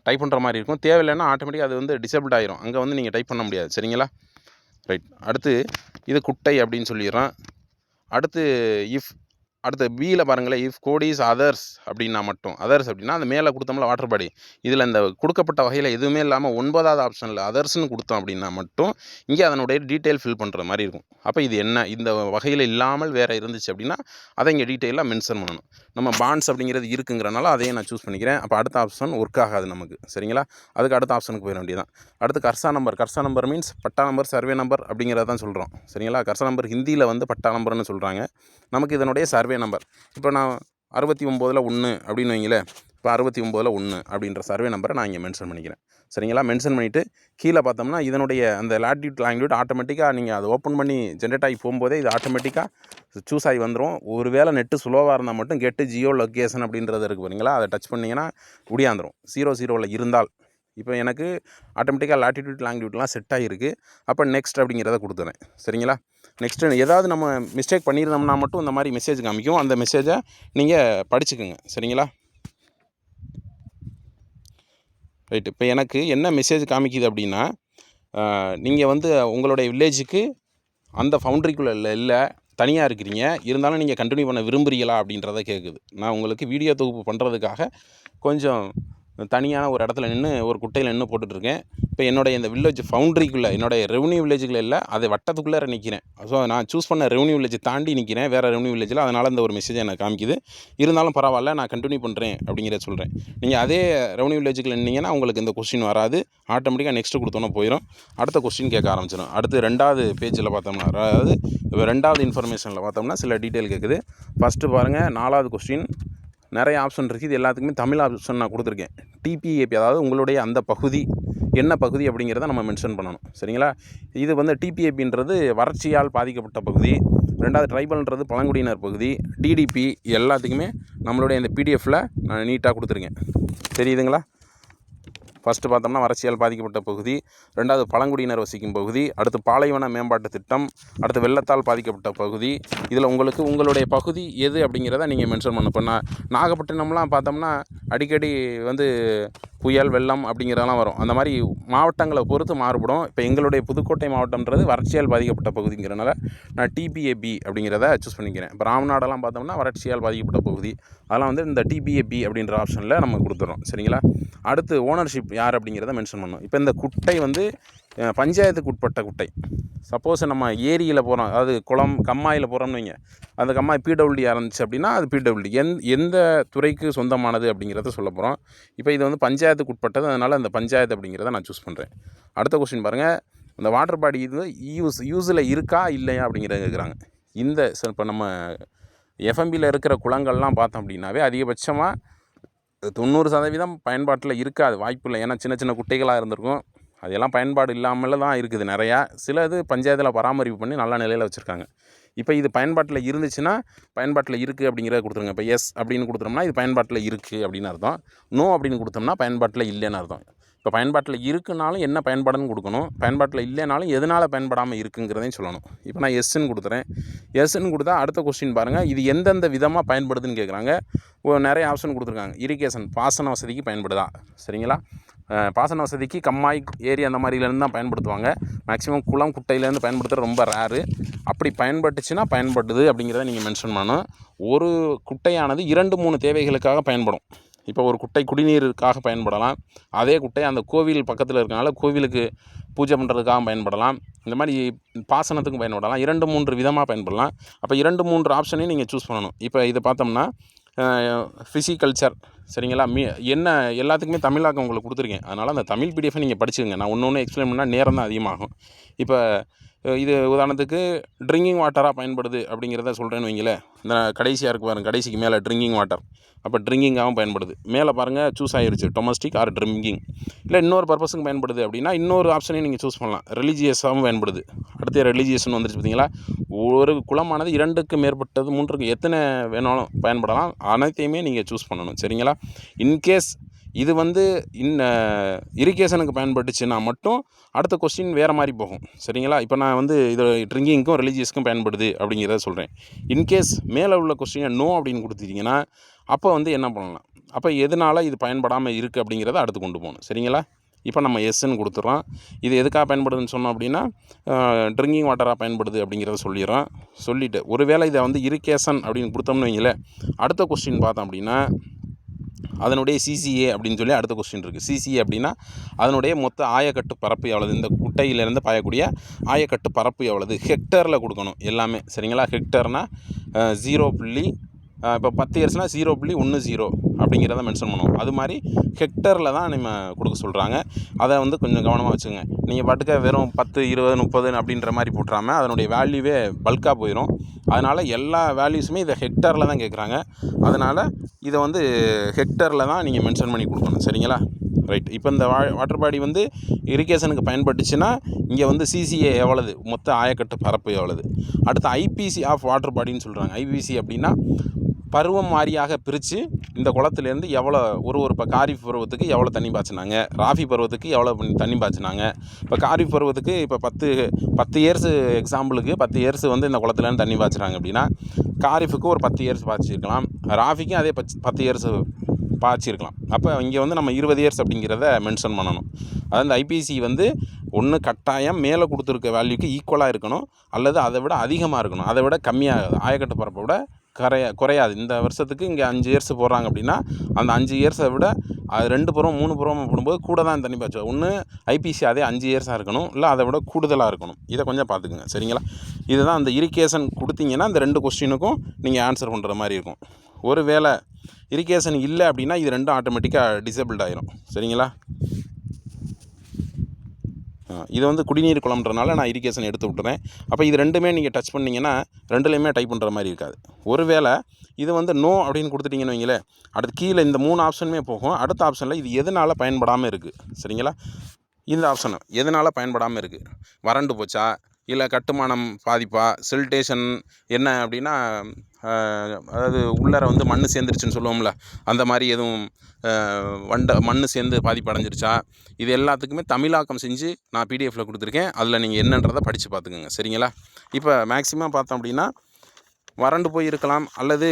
டைப் பண்ணுற மாதிரி இருக்கும். தேவையில்லைன்னா ஆட்டோமேட்டிக்காக அது வந்து டிசேபிள் ஆகிரும், அங்கே வந்து நீங்கள் டைப் பண்ண முடியாது. சரிங்களா, ரைட். அடுத்து இது குட்டை அப்படின்னு சொல்லிடுறோம். அடுத்து அடுத்து பியில் பாருங்களேன், இஃப் கோட் இஸ் அதர்ஸ் அப்படின்னா மட்டும், அதர்ஸ் அப்படின்னா அந்த மேலே கொடுத்தோம்ல வாட்டர் பாடி, இதில் இந்த கொடுக்கப்பட்ட வகையில் எதுவுமே இல்லாமல் 9வது ஆப்ஷனில் அதர்ஸ்னு கொடுத்தோம் அப்படின்னா மட்டும் இங்கே அதனுடைய டீட்டெயில் ஃபில் பண்ணுற மாதிரி இருக்கும். அப்போ இது என்ன, இந்த வகையில் இல்லாமல் வேறு இருந்துச்சு அப்படின்னா அதை இங்கே டீட்டெயிலாக மென்ஷன் பண்ணணும். நம்ம பாண்ட்ஸ் அப்படிங்கிறது இருக்குங்கிறனால அதையும் நான் சூஸ் பண்ணிக்கிறேன். அப்போ அடுத்த ஆப்ஷன் ஒர்க் ஆகாது நமக்கு. சரிங்களா, அதுக்கு அடுத்த ஆப்ஷனுக்கு போயிட வேண்டியதான். அடுத்து கர்சா நம்பர் மீன்ஸ் பட்டா நம்பர், சர்வே நம்பர் அப்படிங்கிறத தான் சொல்கிறோம். சரிங்களா, கர்சா நம்பர் ஹிந்தியில் வந்து பட்டா நம்பர்னு சொல்கிறாங்க. நமக்கு இதனுடைய சர்வே நம்பர், இப்போ நான் 69ல் 1 அப்படின்னு வைங்களேன். இப்போ 69ல் 1 அப்படின்ற சர்வே நம்பரை நான் இங்கே மென்ஷன் பண்ணிக்கிறேன். சரிங்களா, மென்ஷன் பண்ணிவிட்டு கீழே பார்த்தோம்னா இதனுடைய அந்த லாட்டிடியூட் ஆட்டோமேட்டிக்காக நீங்கள் அதை ஓப்பன் பண்ணி ஜென்ரேட் ஆகி போகும்போதே இது ஆட்டோமேட்டிக்காக சூஸ் ஆகி வந்துடும். ஒரு வேளை நெட்டு ஸ்லோவாக இருந்தால் மட்டும் கெட்டு ஜியோ லொக்கேஷன் அப்படின்றது இருக்குது பாருங்களா, அதை டச் பண்ணிங்கன்னா முடியாந்துடும் 00ல் இருந்தால். இப்போ எனக்கு ஆட்டோமேட்டிக்காக லாட்டிடியூட்லாம் செட் ஆகிருக்கு. அப்போ நெக்ஸ்ட் அப்படிங்கிறத கொடுத்துறேன். சரிங்களா, நெக்ஸ்ட்டு ஏதாவது நம்ம மிஸ்டேக் பண்ணியிருந்தோம்னா மட்டும் இந்த மாதிரி மெசேஜ் காமிக்கும். அந்த மெசேஜை நீங்கள் படிச்சுக்குங்க. சரிங்களா, ரைட்டு. இப்போ எனக்கு என்ன மெசேஜ் காமிக்குது அப்படின்னா, நீங்கள் வந்து உங்களுடைய வில்லேஜுக்கு அந்த ஃபவுண்ட்ரிக்குள்ளே இல்லை, தனியாக இருக்கிறீங்க, இருந்தாலும் நீங்கள் கண்டினியூ பண்ண விரும்புகிறீங்களா அப்படின்றத கேட்குது. நான் உங்களுக்கு வீடியோ தொகுப்பு பண்ணுறதுக்காக கொஞ்சம் தனியான ஒரு இடத்துல நின்று ஒரு குட்டையில் நின்று போட்டுட்ருக்கேன். இப்போ என்னுடைய இந்த வில்லேஜ் பவுண்ட்ரிக்குள்ளே என்னுடைய ரெவன்யூ வில்லேஜுக்குள்ள இல்லை, அது வட்டத்துக்குள்ளே நிற்கிறேன். ஸோ நான் சூஸ் பண்ண ரெவன்யூ வில்லேஜ் தாண்டி நிற்கிறேன், வேறு ரெவன்யூ வில்லேஜில். அதனால் இந்த ஒரு மெசேஜ் எனக்கு காமிக்குது. இருந்தாலும் பரவாயில்ல, நான் கண்டினியூ பண்ணுறேன் அப்படிங்கிறத சொல்கிறேன். நீங்கள் அதே ரெவன்யூ வில்லேஜுக்குள்ள நின்னீங்கன்னா உங்களுக்கு இந்த கொஸ்டின் வராது, ஆட்டோமேட்டிக்காக நெக்ஸ்ட்டு கொடுத்தோன்னே போயிடும், அடுத்த கொஸ்டின் கேட்க ஆரம்பிச்சிடும். அடுத்து 2வது பேஜில் பார்த்தோம்னா, அதாவது 2வது இன்ஃபர்மேஷனில் பார்த்தோம்னா சில டீட்டெயில் கேட்குது. ஃபஸ்ட்டு பாருங்கள், 4வது கொஸ்டின். நிறைய ஆப்ஷன் இருக்குது, இது எல்லாத்துக்குமே தமிழ் ஆப்ஷன் நான் கொடுத்துருக்கேன். டிபிஏபி, அதாவது உங்களுடைய அந்த பகுதி என்ன பகுதி அப்படிங்கிறத நம்ம மென்ஷன் பண்ணணும். சரிங்களா? இது வந்து டிபிஏபின்றது வறட்சியால் பாதிக்கப்பட்ட பகுதி, 2வது ட்ரைபல்ன்றது பழங்குடியினர் பகுதி, டிடிபி எல்லாத்துக்குமே நம்மளுடைய இந்த பிடிஎஃப்பில் நான் நீட்டாக கொடுத்துருக்கேன். தெரியுதுங்களா? ஃபஸ்ட்டு பார்த்தோம்னா வறட்சியால் பாதிக்கப்பட்ட பகுதி, 2வது பழங்குடியினர் வசிக்கும் பகுதி, அடுத்து பாலைவன மேம்பாட்டு திட்டம், அடுத்து வெள்ளத்தால் பாதிக்கப்பட்ட பகுதி. இதில் உங்களுடைய பகுதி எது அப்படிங்கிறத நீங்கள் மென்ஷன் பண்ணணும். இப்போ நாகப்பட்டினம்லாம் பார்த்தோம்னா அடிக்கடி வந்து புயல், வெள்ளம் அப்படிங்கிறதெல்லாம் வரும். அந்த மாதிரி மாவட்டங்களை பொறுத்து மாறுபடும். இப்போ எங்களுடைய புதுக்கோட்டை மாவட்டம்ன்றது வறட்சியால் பாதிக்கப்பட்ட பகுதிங்கிறனால நான் டிபிஏபி அப்படிங்கிறத சூஸ் பண்ணிக்கிறேன். இப்போ ராமநாடெல்லாம் பார்த்தோம்னா வறட்சியால் பாதிக்கப்பட்ட பகுதி, அதெல்லாம் வந்து இந்த டிபிஏபி அப்படின்ற ஆப்ஷனில் நம்ம கொடுத்துறோம். சரிங்களா? அடுத்து ஓனர்ஷிப் யார் அப்படிங்கிறத மென்ஷன் பண்ணணும். இப்போ இந்த குட்டை வந்து பஞ்சாயத்துக்கு உட்பட்ட குட்டை. சப்போஸ் நம்ம ஏரியில் போகிறோம், அதாவது குளம் கம்மாயில் போகிறோம்னு வைங்க, அந்த கம்மாய் பிடபிள்யூடியாக இருந்துச்சு அப்படின்னா அது பிடபிள்யூடி எந்த துறைக்கு சொந்தமானது அப்படிங்கிறத சொல்ல போகிறோம். இப்போ இது வந்து பஞ்சாயத்துக்கு உட்பட்டது, அதனால் அந்த பஞ்சாயத்து அப்படிங்கிறத நான் சூஸ் பண்ணுறேன். அடுத்த கொஸ்டின் பாருங்கள், இந்த வாட்டர் பாடி இது யூஸில் இருக்கா இல்லையா அப்படிங்கிறத கேட்குறாங்க. இப்போ நம்ம எஃப்எம்பியில் இருக்கிற குளங்கள்லாம் பார்த்தோம் அப்படின்னாவே அதிகபட்சமாக 90% பயன்பாட்டில் இருக்காது, வாய்ப்பு இல்லை. ஏன்னா சின்ன சின்ன குட்டைகளாக இருந்திருக்கும், அதெல்லாம் பயன்பாடு இல்லாமல் தான் இருக்குது நிறையா. சில இது பஞ்சாயத்தில் பராமரிப்பு பண்ணி நல்ல நிலையில் வச்சுருக்காங்க. இப்போ இது பயன்பாட்டில் இருந்துச்சுன்னா பயன்பாட்டில் இருக்குது அப்படிங்கிறத கொடுத்துருங்க. இப்போ எஸ் அப்படின்னு கொடுத்துட்டோம்னா இது பயன்பாட்டில் இருக்குது அப்படின்னு அர்த்தம், நோ அப்படின்னு கொடுத்தோம்னா பயன்பாட்டில் இல்லைன்னு அர்த்தம். இப்போ பயன்பாட்டில் இருக்குனாலும் என்ன பயன்பாடுன்னு கொடுக்கணும், பயன்பாட்டில் இல்லைனாலும் எதனால் பயன்படாமல் இருக்குங்கிறதையும் சொல்லணும். இப்போ நான் எஸ்ன்னு கொடுத்துறேன். எஸ்ன்னு கொடுத்தா அடுத்த கொஸ்டின் பாருங்கள், இது எந்தெந்த விதமாக பயன்படுதுன்னு கேட்குறாங்க. நிறைய ஆப்ஷன் கொடுத்துருக்காங்க. இரிகேஷன், பாசன வசதிக்கு பயன்படுதா? சரிங்களா? பாசன வசதிக்கு கம்மாய், ஏரி அந்த மாதிரிலேருந்து தான் பயன்படுத்துவாங்க. மேக்ஸிமம் குளம், குட்டையிலேருந்து பயன்படுத்துகிறது ரொம்ப ரேரு. அப்படி பயன்பட்டுச்சுன்னா பயன்படுது அப்படிங்கிறத நீங்கள் மென்ஷன் பண்ணணும். ஒரு குட்டையானது 2-3 தேவைகளுக்காக பயன்படும். இப்போ ஒரு குட்டை குடிநீருக்காக பயன்படலாம், அதே குட்டை அந்த கோவில் பக்கத்தில் இருக்கனால கோவிலுக்கு பூஜை பண்ணுறதுக்காக பயன்படலாம், இந்த மாதிரி பாசனத்துக்கும் பயன்படலாம், 2-3 விதமாக பயன்படலாம். அப்போ 2-3 ஆப்ஷனையும் நீங்கள் சூஸ் பண்ணணும். இப்போ இதை பார்த்தோம்னா ஃபிசிகல்ச்சர், சரிங்களா? என்ன எல்லாத்துக்குமே தமிழாக்கம் உங்களுக்கு கொடுத்துருக்கேன், அதனால் அந்த தமிழ் பிடிஎஃபை நீங்கள் படிச்சுக்கோங்க. நான் ஒன்று எக்ஸ்பிளைன் பண்ணால் நேரம் தான் அதிகமாகும். இப்போ இது உதாரணத்துக்கு ட்ரிங்கிங் வாட்டராக பயன்படுது அப்படிங்கிறத சொல்கிறேன்னு வைங்களேன். இந்த கடைசியாக இருக்குது பாருங்கள், கடைசிக்கு மேலே ட்ரிங்கிங் வாட்டர், அப்போ ட்ரிங்கிங்காகவும் பயன்படுது. மேலே பாருங்கள் சூஸ் ஆகிருச்சு, டொமஸ்டிக் ஆர் ட்ரிங்கிங். இல்லை இன்னொரு பர்பஸுக்கு பயன்படுது அப்படின்னா இன்னொரு ஆப்ஷனையும் நீங்கள் சூஸ் பண்ணலாம். ரிலீஜியஸாகவும் பயன்படுது. அடுத்து ரிலீஜியஸ்னு வந்துருச்சு பார்த்தீங்களா? ஒரு குளமானது 2க்கு மேற்பட்டது 3க்கு எத்தனை வேணாலும் பயன்படலாம், அனைத்தையுமே நீங்கள் சூஸ் பண்ணணும். சரிங்களா? இன்கேஸ் இது வந்து இரிகேஷனுக்கு பயன்பட்டுச்சுன்னா மட்டும் அடுத்த கொஸ்டின் வேறு மாதிரி போகும். சரிங்களா? இப்போ நான் வந்து இது ட்ரிங்கிங்க்கும் ரிலீஜியஸ்க்கும் பயன்படுது அப்படிங்கிறத சொல்கிறேன். இன்கேஸ் மேலே உள்ள கொஸ்டினை நோ அப்படின்னு கொடுத்துட்டிங்கன்னா அப்போ வந்து என்ன பண்ணலாம், அப்போ எதனால் இது பயன்படாமல் இருக்குது அப்படிங்கிறத அடுத்து கொண்டு போகணும். சரிங்களா? இப்போ நம்ம எஸ்ன்னு கொடுத்துட்றோம். இது எதுக்காக பயன்படுதுன்னு சொன்னோம் அப்படின்னா ட்ரிங்கிங் வாட்டராக பயன்படுது அப்படிங்கிறத சொல்லிடுறோம். சொல்லிவிட்டு ஒருவேளை இதை வந்து இரிகேஷன் அப்படின்னு கொடுத்தோம்னு வைங்களேன், அடுத்த கொஸ்டின் பார்த்தோம் அப்படின்னா அதனுடைய சிசிஏ அப்படின்னு சொல்லி அடுத்த கொஸ்டின் இருக்குது. சிசிஏ அப்படின்னா அதனுடைய மொத்த ஆயக்கட்டு பரப்பு எவ்வளவு, இந்த குட்டையிலேருந்து பாயக்கூடிய ஆயக்கட்டு பரப்பு எவ்வளவு, ஹெக்டரில் கொடுக்கணும் எல்லாமே. சரிங்களா? ஹெக்டர்னால் 0. இப்போ 10 இயர்ஸ்னால் 0.10 அப்படிங்கிறத மென்ஷன் பண்ணுவோம். அது மாதிரி ஹெக்டரில் தான் நம்ம கொடுக்க சொல்கிறாங்க. அதை வந்து கொஞ்சம் கவனமாக வச்சுங்க. நீங்கள் பாட்டுக்க வெறும் 10, 20, 30 அப்படின்ற மாதிரி போட்டுறாமல் அதனுடைய வேல்யூவே பல்காக போயிடும். அதனால் எல்லா வேல்யூஸுமே இதை ஹெக்டரில் தான் கேட்குறாங்க. அதனால் இதை வந்து ஹெக்டரில் தான் நீங்கள் மென்ஷன் பண்ணி கொடுக்கணும். சரிங்களா? ரைட். இப்போ இந்த வாட்டர் பாடி வந்து இரிகேஷனுக்கு பயன்பட்டுச்சுன்னா இங்கே வந்து சிசிஏ எவ்வளவு, மொத்த ஆயக்கட்டு பரப்பு எவ்வளவு. அடுத்து ஐபிசி ஆஃப் வாட்டர் பாடின்னு சொல்கிறாங்க. ஐபிசி அப்படின்னா பருவம் வாரியாக பிரித்து இந்த குளத்துலேருந்து எவ்வளோ இப்போ காரிஃப் பருவத்துக்கு எவ்வளோ தண்ணி பாய்ச்சினாங்க, ராஃபி பருவத்துக்கு எவ்வளோ தண்ணி பாய்ச்சினாங்க. இப்போ காரிஃப் பருவத்துக்கு இப்போ 10 இயர்ஸு எக்ஸாம்பிளுக்கு 10 இயர்ஸ் வந்து இந்த குளத்துலேருந்து தண்ணி பாய்ச்சுறாங்க அப்படின்னா காரிஃபுக்கு ஒரு 10 இயர்ஸ் பாய்ச்சிருக்கலாம், ராஃபிக்கும் அதே 10 இயர்ஸ் பாய்ச்சிருக்கலாம். அப்போ இங்கே வந்து நம்ம 20 இயர்ஸ் அப்படிங்கிறத மென்ஷன் பண்ணணும். அதாவது இந்த ஐபிசி வந்து ஒன்று கட்டாயம் மேலே கொடுத்துருக்க வேல்யூக்கு ஈக்குவலாக இருக்கணும், அல்லது அதை விட அதிகமாக இருக்கணும், அதை விட கம்மியாக, ஆயக்கட்டு பரப்பை விட குறையாது. இந்த வருஷத்துக்கு இங்கே 5 இயர்ஸ் போடுறாங்க அப்படின்னா அந்த 5 இயர்ஸை விட அது 2 பருவம் 3 பருவம் போடும்போது கூட தான் தண்ணி பாய்ச்சும். ஒன்று ஐபிசி அதே 5 இயர்ஸாக இருக்கணும், இல்லை அதை விட கூடுதலாக இருக்கணும். இதை கொஞ்சம் பார்த்துக்குங்க சரிங்களா. இதுதான் அந்த இரிகேஷன் கொடுத்தீங்கன்னா இந்த 2 கொஸ்டினுக்கும் நீங்கள் ஆன்சர் பண்ணுற மாதிரி இருக்கும். ஒரு வேளை இரிகேஷன் இல்லை அப்படின்னா இது 2 ஆட்டோமேட்டிக்காக டிசேபிள்ட் ஆயிரும் சரிங்களா. இது வந்து குடிநீர் குளம்ன்றனால நான் இரிகேஷன் எடுத்து விட்டுறேன். அப்போ இது 2மே நீங்கள் டச் பண்ணிங்கன்னா 2லையுமே டைப் பண்ணுற மாதிரி இருக்காது. ஒருவேளை இது வந்து நோ அப்படின்னு கொடுத்துட்டிங்கன்னு வைங்களேன், அடுத்து கீழே இந்த 3 ஆப்ஷனுமே போகும். அடுத்த ஆப்ஷனில் இது எதனால் பயன்படாமல் இருக்குது சரிங்களா. இந்த ஆப்ஷன் எதனால் பயன்படாமல் இருக்குது, வறண்டு போச்சா, இல்லை கட்டுமானம் பாதிப்பா, சில்டேஷன் என்ன அப்படின்னா அதாவது உள்ளார வந்து மண் சேர்ந்துருச்சுன்னு சொல்லுவோம்ல, அந்த மாதிரி எதுவும் மண் சேர்ந்து பாதிப்பு அடைஞ்சிருச்சா, இது எல்லாத்துக்குமே தமிழாக்கம் செஞ்சு நான் பிடிஎஃப்பில் கொடுத்துருக்கேன். அதில் நீங்கள் என்னன்றதை படித்து பார்த்துக்குங்க சரிங்களா. இப்போ மேக்ஸிமம் பார்த்தோம் அப்படின்னா வறண்டு போய் இருக்கலாம், அல்லது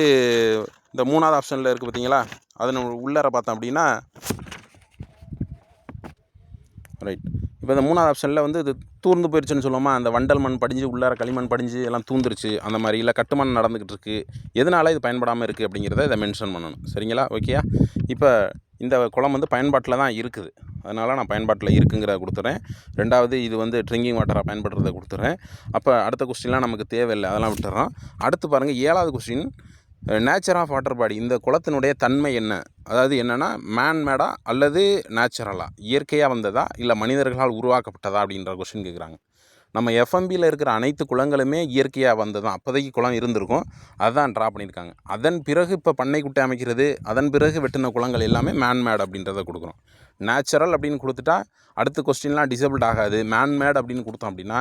இந்த 3வது ஆப்ஷனில் இருக்குது பார்த்தீங்களா, அது நம்ம உள்ளார பார்த்தோம் அப்படின்னா ரைட். இப்போ இந்த 3வது ஆப்ஷனில் வந்து இது தூர்ந்து போயிடுச்சுன்னு சொல்லுவோமா, அந்த வண்டல் மண் படிஞ்சு உள்ளார களிமண் படிஞ்சு எல்லாம் தூந்துருச்சு அந்த மாதிரி, இல்லை கட்டுமானம் நடந்துக்கிட்டு இருக்குது, எதனால் இது பயன்படாமல் இருக்குது அப்படிங்கிறத இதை மென்ஷன் பண்ணணும் சரிங்களா. ஓகேயா. இப்போ இந்த குளம் வந்து பயன்பாட்டில் தான் இருக்குது, அதனால் நான் பயன்பாட்டில் இருக்குங்கிறத கொடுத்துட்றேன். 2வது இது வந்து ட்ரிங்கிங் வாட்டராக பயன்படுறத கொடுத்துட்றேன். அப்போ அடுத்த கொஸ்டின்லாம் நமக்கு தேவையில்லை, அதெல்லாம் விட்டுறோம். அடுத்து பாருங்கள் 7வது question, nature of water body, இந்த குளத்தினுடைய தன்மை என்ன, அதாவது என்னென்னா மேன்மேடா அல்லது நேச்சுரலாக இயற்கையாக வந்ததா இல்லை மனிதர்களால் உருவாக்கப்பட்டதா அப்படின்ற கொஸ்டின் கேட்குறாங்க. நம்ம எஃப்எம்பியில் இருக்கிற அனைத்து குளங்களுமே இயற்கையாக வந்தது தான், அப்போதைக்கு குளம் இருந்திருக்கும், அதுதான் ட்ரா பண்ணியிருக்காங்க. அதன் பிறகு இப்போ பண்ணை குட்டை அமைக்கிறது, அதன் பிறகு வெட்டின குளங்கள் எல்லாமே மேன்மேட் அப்படின்றத கொடுக்குறோம். நேச்சுரல் அப்படின்னு கொடுத்துட்டா அடுத்த கொஸ்டின்லாம் டிசேபிள்ட் ஆகாது. மேன்மேட் அப்படின்னு கொடுத்தோம் அப்படின்னா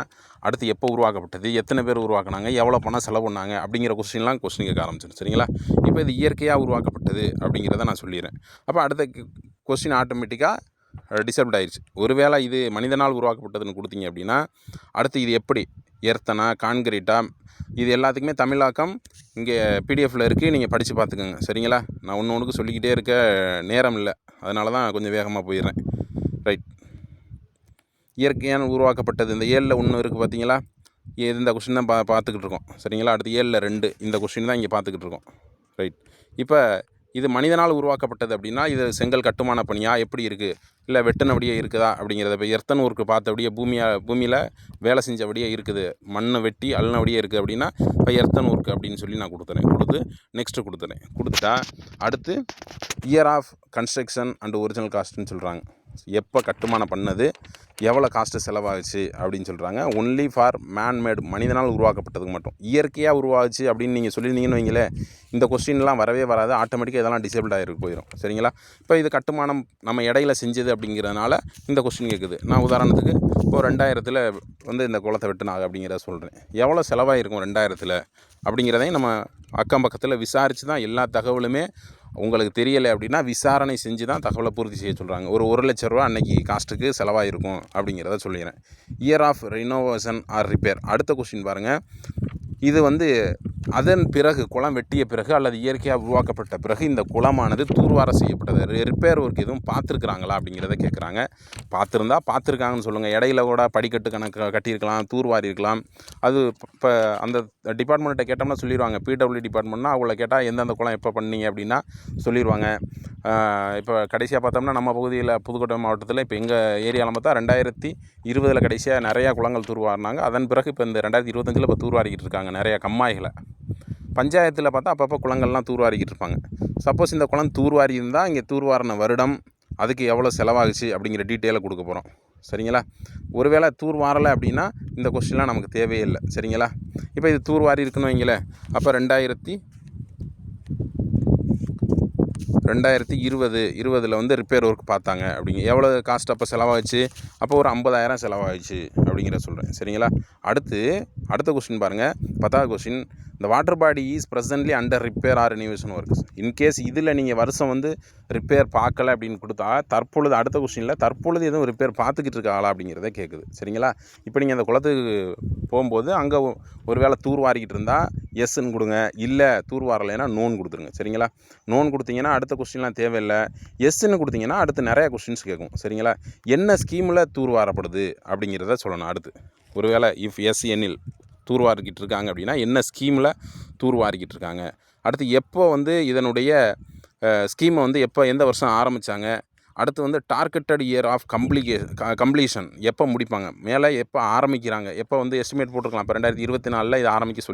அடுத்து எப்போ உருவாக்கப்பட்டது, எத்தனை பேர் உருவாக்குனாங்க, எவ்வளோ பணம் செலவு பண்ணாங்க அப்படிங்கிற கொஸ்டின் கேட்க ஆரம்பிச்சிடும் சரிங்களா. இப்போ இது இயற்கையாக உருவாக்கப்பட்டது அப்படிங்கிறத நான் சொல்லிடுறேன். அப்போ அடுத்த கொஸ்டின் ஆட்டோமேட்டிக்காக டிசேபிள்ட் ஆயிடுச்சு. ஒருவேளை இது மனிதனால் உருவாக்கப்பட்டதுன்னு கொடுத்தீங்க அப்படின்னா அடுத்து இது எப்படி எர்த்தனா கான்கிரீட்டா, இது எல்லாத்துக்குமே தமிழாக்கம் இங்கே பிடிஎஃப்பில் இருக்குது, நீங்கள் படித்து பார்த்துக்கோங்க சரிங்களா. நான் ஒன்று சொல்லிக்கிட்டே இருக்க நேரம் இல்லை, அதனால தான் கொஞ்சம் வேகமாக போயிடுறேன். ரைட். இயற்கையான உருவாக்கப்பட்டது இந்த 7ல் 1 இருக்குது பார்த்தீங்களா, இந்த கொஸ்டின் தான் பார்த்துக்கிட்டு இருக்கோம் சரிங்களா. அடுத்து 7ல் 2 இந்த கொஸ்டின் தான் இங்கே பார்த்துக்கிட்டு இருக்கோம். ரைட். இப்போ இது மனிதனால் உருவாக்கப்பட்டது அப்படின்னா இது செங்கல் கட்டுமான பணியாக எப்படி இருக்குது, இல்லை வெட்டினபடியே இருக்குதா அப்படிங்கிறத. இப்போ எர்த்தன் ஒர்க்கு பார்த்தபடியே பூமியில் வேலை செஞ்சபடியே இருக்குது, மண்ணை வெட்டி அள்ளினபடியே இருக்குது அப்படின்னா இப்போ எர்த்தன் ஒர்க்கு அப்படின்னு சொல்லி நான் கொடுத்து நெக்ஸ்ட்டு கொடுத்துட்டா அடுத்து year of construction and original காஸ்ட்டுன்னு சொல்கிறாங்க. எப்போ கட்டுமானம் பண்ணது, எவ்வளோ காஸ்ட்டு செலவாகுச்சு அப்படின்னு சொல்கிறாங்க. ஒன்லி ஃபார் மேன்மேடு, மனிதனால் உருவாக்கப்பட்டதுக்கு மட்டும். இயற்கையாக உருவாச்சு அப்படின்னு நீங்கள் சொல்லியிருந்தீங்கன்னு வைங்களேன், இந்த கொஸ்டின்லாம் வரவே வராது, ஆட்டோமேட்டிக்காக இதெல்லாம் டிசேபிள் ஆகிருக்கு போயிடும் சரிங்களா. இப்போ இது கட்டுமானம் நம்ம இடையில செஞ்சது அப்படிங்கிறதுனால இந்த கொஸ்டின் கேட்குது. நான் உதாரணத்துக்கு இப்போ 2000 வந்து இந்த குளத்தை வெட்டினாங்க அப்படிங்கிறத சொல்கிறேன். எவ்வளோ செலவாகிருக்கும் 2000 அப்படிங்கிறதையும் நம்ம அக்கம் பக்கத்தில் விசாரித்து தான் எல்லா தகவலுமே. உங்களுக்கு தெரியலை அப்படின்னா விசாரணை செஞ்சு தான் தகவலை பூர்த்தி செய்ய சொல்கிறாங்க. ஒரு 1 லட்ச ரூபா அன்றைக்கி காஸ்ட்டுக்கு செலவாயிருக்கும் அப்படிங்கிறத சொல்லிடுறேன். Year of renovation or repair. அடுத்த கொஸ்டின் பாருங்கள். இது வந்து அதன் பிறகு குளம் வெட்டிய பிறகு அல்லது இயற்கையாக உருவாக்கப்பட்ட பிறகு இந்த குளமானது தூர்வார செய்யப்பட்டது, ரிப்பேர் ஒர்க் எதுவும் பார்த்துருக்குறாங்களா அப்படிங்கிறத கேட்குறாங்க. பார்த்துருக்காங்கன்னு சொல்லுங்கள். இடையில கூட படிக்கட்டு கட்டியிருக்கலாம், தூர்வாரி இருக்கலாம். அது இப்போ அந்த டிபார்ட்மெண்ட்டை கேட்டோம்னா சொல்லிடுவாங்க. பிடபிள்யூ டிபார்ட்மெண்ட்னா அவங்கள கேட்டால் எந்தெந்த குளம் எப்போ பண்ணீங்க அப்படின்னா சொல்லிடுவாங்க. இப்போ கடைசியாக பார்த்தோம்னா நம்ம பகுதியில் புதுக்கோட்டை மாவட்டத்தில் இப்போ எங்கள் ஏரியாவில் பார்த்தா 2020 கடைசியாக நிறையா குளங்கள் தூர்வாரினாங்க. அதன் பிறகு இப்போ இந்த 2025 இப்போ தூர்வாரிக்கிட்டு இருக்காங்க நிறையா கம்மாய்களை. பஞ்சாயத்தில் பார்த்தா அப்பப்போ குளங்கள்லாம் தூர்வாரிக்கிட்டு இருப்பாங்க. சப்போஸ் இந்த குளம் தூர்வாரி இருந்தால் இங்கே தூர்வாரின வருடம், அதுக்கு எவ்வளோ செலவாகுச்சு அப்படிங்கிற டீட்டெயிலை கொடுக்க போகிறோம் சரிங்களா. ஒருவேளை தூர்வாரலை அப்படின்னா இந்த கொஸ்டின்லாம் நமக்கு தேவையே இல்லை சரிங்களா. இப்போ இது தூர்வாரி இருக்குன்னு வைங்களேன், அப்போ 2020 வந்து ரிப்பேர் ஒர்க் பார்த்தாங்க அப்படிங்க. எவ்வளோ காஸ்ட் அப்போ செலவாகிச்சு, அப்போ ஒரு 50,000 செலவாகிச்சு அப்படிங்கிற சொல்கிறேன் சரிங்களா. அடுத்த கொஸ்டின் பாருங்கள், 10வது கொஸ்டின். இந்த water body is presently under repair or renovation works. In case இதில் நீங்கள் வருஷம் வந்து ரிப்பேர் பார்க்கல அப்படின்னு கொடுத்தா தற்பொழுது அடுத்த கொஸ்டினில் தற்பொழுது எதுவும் ரிப்பேர் பார்த்துக்கிட்டு இருக்காங்களா அப்படிங்கிறத கேட்குது சரிங்களா. இப்போ நீங்கள் அந்த குளத்துக்கு போகும்போது அங்கே ஒரு வேளை தூர்வாரிக்கிட்டு இருந்தால் எஸ்ன்னு கொடுங்க, இல்லை தூர்வாரலைன்னா நோன் கொடுத்துருங்க சரிங்களா. நோன் கொடுத்தீங்கன்னா அடுத்த கொஸ்டின்லாம் தேவையில்லை. எஸ்ன்னு கொடுத்தீங்கன்னா அடுத்து நிறையா கொஸ்டின்ஸ் கேட்கும் சரிங்களா. என்ன ஸ்கீமில் தூர்வாரப்படுது அப்படிங்கிறத சொல்லணும். அடுத்து ஒருவேளை இஃப் எஸ் எண்ணில் தூர்வாரிக்கிட்டு இருக்காங்க அப்படின்னா என்ன ஸ்கீமில் தூர்வாரிக்கிட்டு இருக்காங்க. அடுத்து எப்போ வந்து இதனுடைய ஸ்கீமை வந்து எப்போ எந்த வருஷம் ஆரம்பித்தாங்க, அடுத்து வந்து டார்கெட்டட் இயர் ஆஃப் கம்ப்ளீஷன் எப்போ முடிப்பாங்க, மேலே எப்போ ஆரம்பிக்கிறாங்க, எப்போ வந்து எஸ்டிமேட் போட்டிருக்கலாம். இப்போ 2024 இதை ஆரம்பிக்க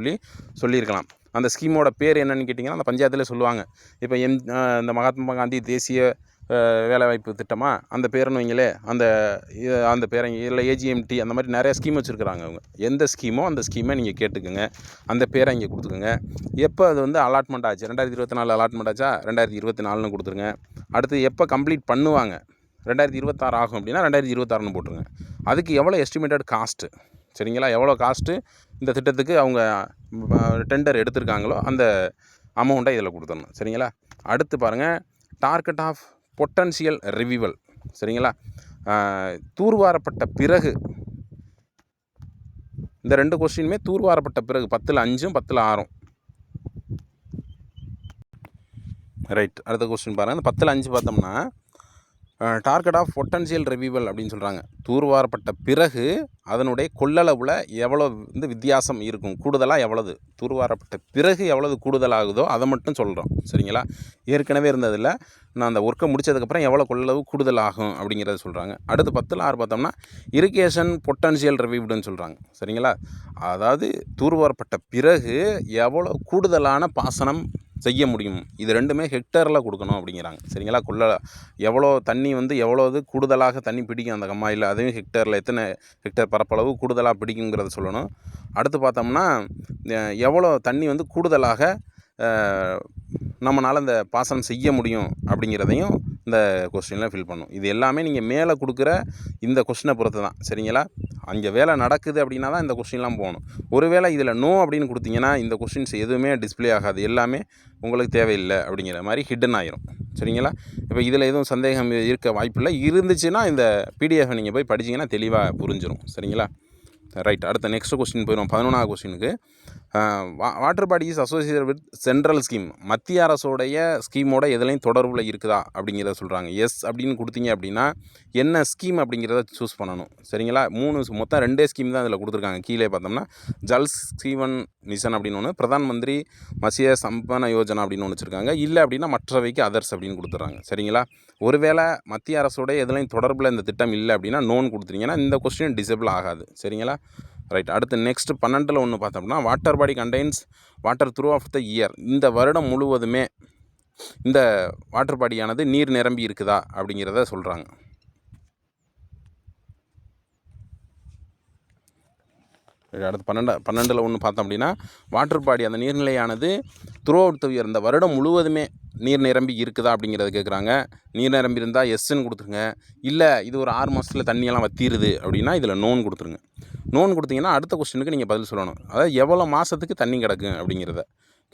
சொல்லியிருக்கலாம். அந்த ஸ்கீமோட பேர் என்னென்னு கேட்டிங்கன்னா அந்த பஞ்சாயத்தில் சொல்லுவாங்க. இப்போ இந்த மகாத்மா காந்தி தேசிய வேலைவாய்ப்பு திட்டமா அந்த பேருன்னு வைங்களே, அந்த பேரை இல்லை ஏஜிஎம்டி அந்த மாதிரி நிறைய ஸ்கீம் வச்சுருக்குறாங்க. அவங்க எந்த ஸ்கீமோ அந்த ஸ்கீமை நீங்கள் கேட்டுக்குங்க, அந்த பேரை இங்கே கொடுத்துக்குங்க. எப்போ அது வந்து அலாட்மெண்ட் ஆச்சு, 2024 அலாட்மெண்ட் ஆச்சா 2024ன்னு கொடுத்துருங்க. அடுத்து எப்போ கம்ப்ளீட் பண்ணுவாங்க, 2026 ஆகும் அப்படின்னா 2026ன்னு போட்டுருங்க. அதுக்கு எவ்வளோ எஸ்டிமேட்டட் காஸ்ட்டு, சரிங்களா, எவ்வளோ காஸ்ட்டு இந்த திட்டத்துக்கு அவங்க டெண்டர் எடுத்திருக்காங்களோ அந்த அமௌண்ட்டை இதில் கொடுத்துடணும். சரிங்களா. அடுத்து பாருங்கள், டார்கெட் ஆஃப் பொட்டன்ஷியல் ரிவியூவல். சரிங்களா. தூர்வாரப்பட்ட பிறகு, இந்த 2 கொஸ்டினுமே தூர்வாரப்பட்ட பிறகு 10ல் 5ம் 10ல் 6ம். ரைட். அடுத்த கொஸ்டின் பாருங்கள். 10ல் 5 பார்த்தோம்னா டார்கெட் ஆஃப் பொட்டன்ஷியல் ரிவியூவல் அப்படின்னு சொல்கிறாங்க. தூர்வாரப்பட்ட பிறகு அதனுடைய கொள்ளளவில் எவ்வளோ வந்து வித்தியாசம் இருக்கும், கூடுதலாக எவ்வளவு, தூர்வாரப்பட்ட பிறகு எவ்வளவு கூடுதலாகுதோ அதை மட்டும் சொல்கிறோம். சரிங்களா. ஏற்கனவே இருந்ததில் நான் அந்த ஒர்க்கை முடித்ததுக்கப்புறம் எவ்வளோ கொள்ளளவு கூடுதலாகும் அப்படிங்கிறத சொல்கிறாங்க. அடுத்து 10ல் 6 பார்த்தோம்னா இரிகேஷன் பொட்டன்ஷியல் ரிவியூவ்டுன்னு சொல்கிறாங்க. சரிங்களா. அதாவது தூர்வாரப்பட்ட பிறகு எவ்வளோ கூடுதலான பாசனம் செய்ய முடியும், இது 2மே ஹெக்டரில் கொடுக்கணும் அப்படிங்கிறாங்க. சரிங்களா. எவ்வளோ தண்ணி வந்து எவ்வளோது கூடுதலாக தண்ணி பிடிக்கும் அந்த கம்மாயில், அதையும் ஹெக்டரில் எத்தனை ஹெக்டர் பரப்பளவு கூடுதலாக பிடிக்குங்கிறத சொல்லணும். அடுத்து பார்த்தோம்னா எவ்வளோ தண்ணி வந்து கூடுதலாக நம்மளால் இந்த பாசனம் செய்ய முடியும் அப்படிங்கிறதையும் இந்த கொஸ்டினில் ஃபில் பண்ணும். இது எல்லாமே நீங்கள் மேலே கொடுக்குற இந்த கொஸ்டினை பொறுத்து தான். சரிங்களா. அங்கே வேலை நடக்குது அப்படின்னா தான் இந்த கொஸ்டின்லாம் போகணும். ஒருவேளை இதில் நோ அப்படின்னு கொடுத்தீங்கன்னா இந்த கொஸ்டின்ஸ் எதுவுமே டிஸ்பிளே ஆகாது, எல்லாமே உங்களுக்கு தேவையில்லை அப்படிங்கிற மாதிரி ஹிடன் ஆயிரும். சரிங்களா. இப்போ இதில் எதுவும் சந்தேகம் இருக்க வாய்ப்பில்லை. இருந்துச்சுன்னா இந்த பிடிஎஃப் நீங்கள் போய் படிச்சிங்கன்னா தெளிவாக புரிஞ்சிடும். சரிங்களா. ரைட். அடுத்த நெக்ஸ்ட் கொஸ்டின் போயிடும். 11வது கொஸ்டினுக்கு, water bodies associated with central scheme, மத்திய அரசோடைய ஸ்கீமோட எதுலையும் தொடர்பில் இருக்குதா அப்படிங்கிறத சொல்கிறாங்க. எஸ் அப்படின்னு கொடுத்தீங்க அப்படின்னா என்ன ஸ்கீம் அப்படிங்கிறத சூஸ் பண்ணணும். சரிங்களா. மொத்தம் 2 ஸ்கீம் தான் இதில் கொடுத்துருக்காங்க. கீழே பார்த்தோம்னா ஜல் ஜீவன் மிஷன் அப்படின்னு ஒன்று, பிரதான் மந்திரி மத்ஸ்ய சம்பத யோஜனா அப்படின்னு ஒன்று வச்சுருக்காங்க. இல்லை அப்படின்னா மற்றவைக்கு அதர்ஸ் அப்படின்னு கொடுத்துட்றாங்க. சரிங்களா. ஒருவேளை மத்திய அரசோடைய எதுலையும் தொடர்பில் இந்த திட்டம் இல்லை அப்படின்னா நோன் கொடுத்துட்டீங்கன்னா இந்த கொஸ்டின் டிசேபிள் ஆகாது. சரிங்களா. ரைட். அடுத்து நெக்ஸ்ட் 12ல் 1 பார்த்தோம்னா water body contains water throughout the year, இந்த வருடம் முழுவதுமே இந்த வாட்டர் பாடியானது நீர் நிரம்பி இருக்குதா அப்படிங்கிறத சொல்கிறாங்க. அடுத்து 12ல் 1 பார்த்தோம் அப்படின்னா வாட்டர் பாடி அந்த நீர்நிலையானது த்ரூ அவுட் த இயர், இந்த வருடம் முழுவதுமே நீர் நிரம்பி இருக்குதா அப்படிங்கிறத கேட்குறாங்க. நீர் நிரம்பி இருந்தால் எஸ்ன்னு கொடுத்துருங்க. இல்லை இது ஒரு 6 மாதத்தில் தண்ணியெல்லாம் வற்றிடுது அப்படின்னா இதில் நோன் கொடுத்துருங்க. நோன் கொடுத்தீங்கன்னா அடுத்த கொஸ்டினுக்கு நீங்கள் பதில் சொல்லணும். அதாவது எவ்வளோ மாதத்துக்கு தண்ணி கிடக்கும் அப்படிங்கிறத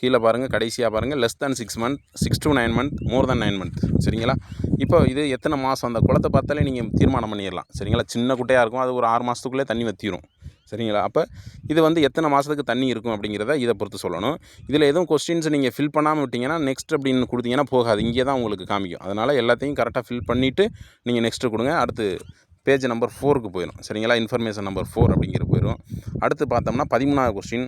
கீழே பாருங்கள், கடைசியாக பாருங்கள், less than 6 months, 6 to 9 months, more than 9 months. சரிங்களா. இப்போ இது எத்தனை மாதம், அந்த குளத்தை பார்த்தாலே நீங்கள் தீர்மானம் பண்ணிடலாம். சரிங்களா. சின்ன குட்டையாக இருக்கும், அது ஒரு 6 மாதத்துக்குள்ளே தண்ணி வற்றிடும். சரிங்களா. அப்போ இது வந்து எத்தனை மாதத்துக்கு தண்ணி இருக்கும் அப்படிங்கிறத இதை பொறுத்து சொல்லணும். இதில் எதுவும் கொஸ்டின்ஸ் நீங்கள் ஃபில் பண்ணாமல் விட்டிங்கன்னா நெக்ஸ்ட் அப்படின்னு கொடுத்தீங்கன்னா போகாது, இங்கே தான் உங்களுக்கு காமிக்கும். அதனால் எல்லாத்தையும் கரெக்டாக ஃபில் பண்ணிவிட்டு நீங்கள் நெக்ஸ்ட்டு கொடுங்க. அடுத்து பேஜ் நம்பர் 4க்கு போயிடும். சரிங்களா. இன்ஃபர்மேஷன் நம்பர் 4 அப்படிங்கிற போயிடும். அடுத்து பார்த்தோம்னா 13வது question,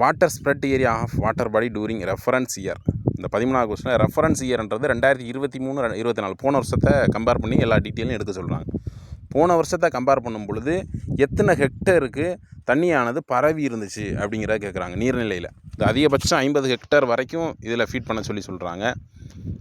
water spread area of water body during reference year. இந்த 13வது கொஸ்டின் ரெஃபரன்ஸ் இயர்ன்றது 2023 24 போன வருஷத்தை கம்பேர் பண்ணி எல்லா டீட்டெயிலும் எடுக்க சொல்கிறாங்க. போன வருஷத்தை கம்பேர் பண்ணும் பொழுது எத்தனை ஹெக்டருக்கு தண்ணியானது பரவி இருந்துச்சு அப்படிங்கிறத கேட்குறாங்க. நீர்நிலையில் இது அதிகபட்சம் 50 ஹெக்டர் வரைக்கும் இதில் ஃபீட் பண்ண சொல்கிறாங்க.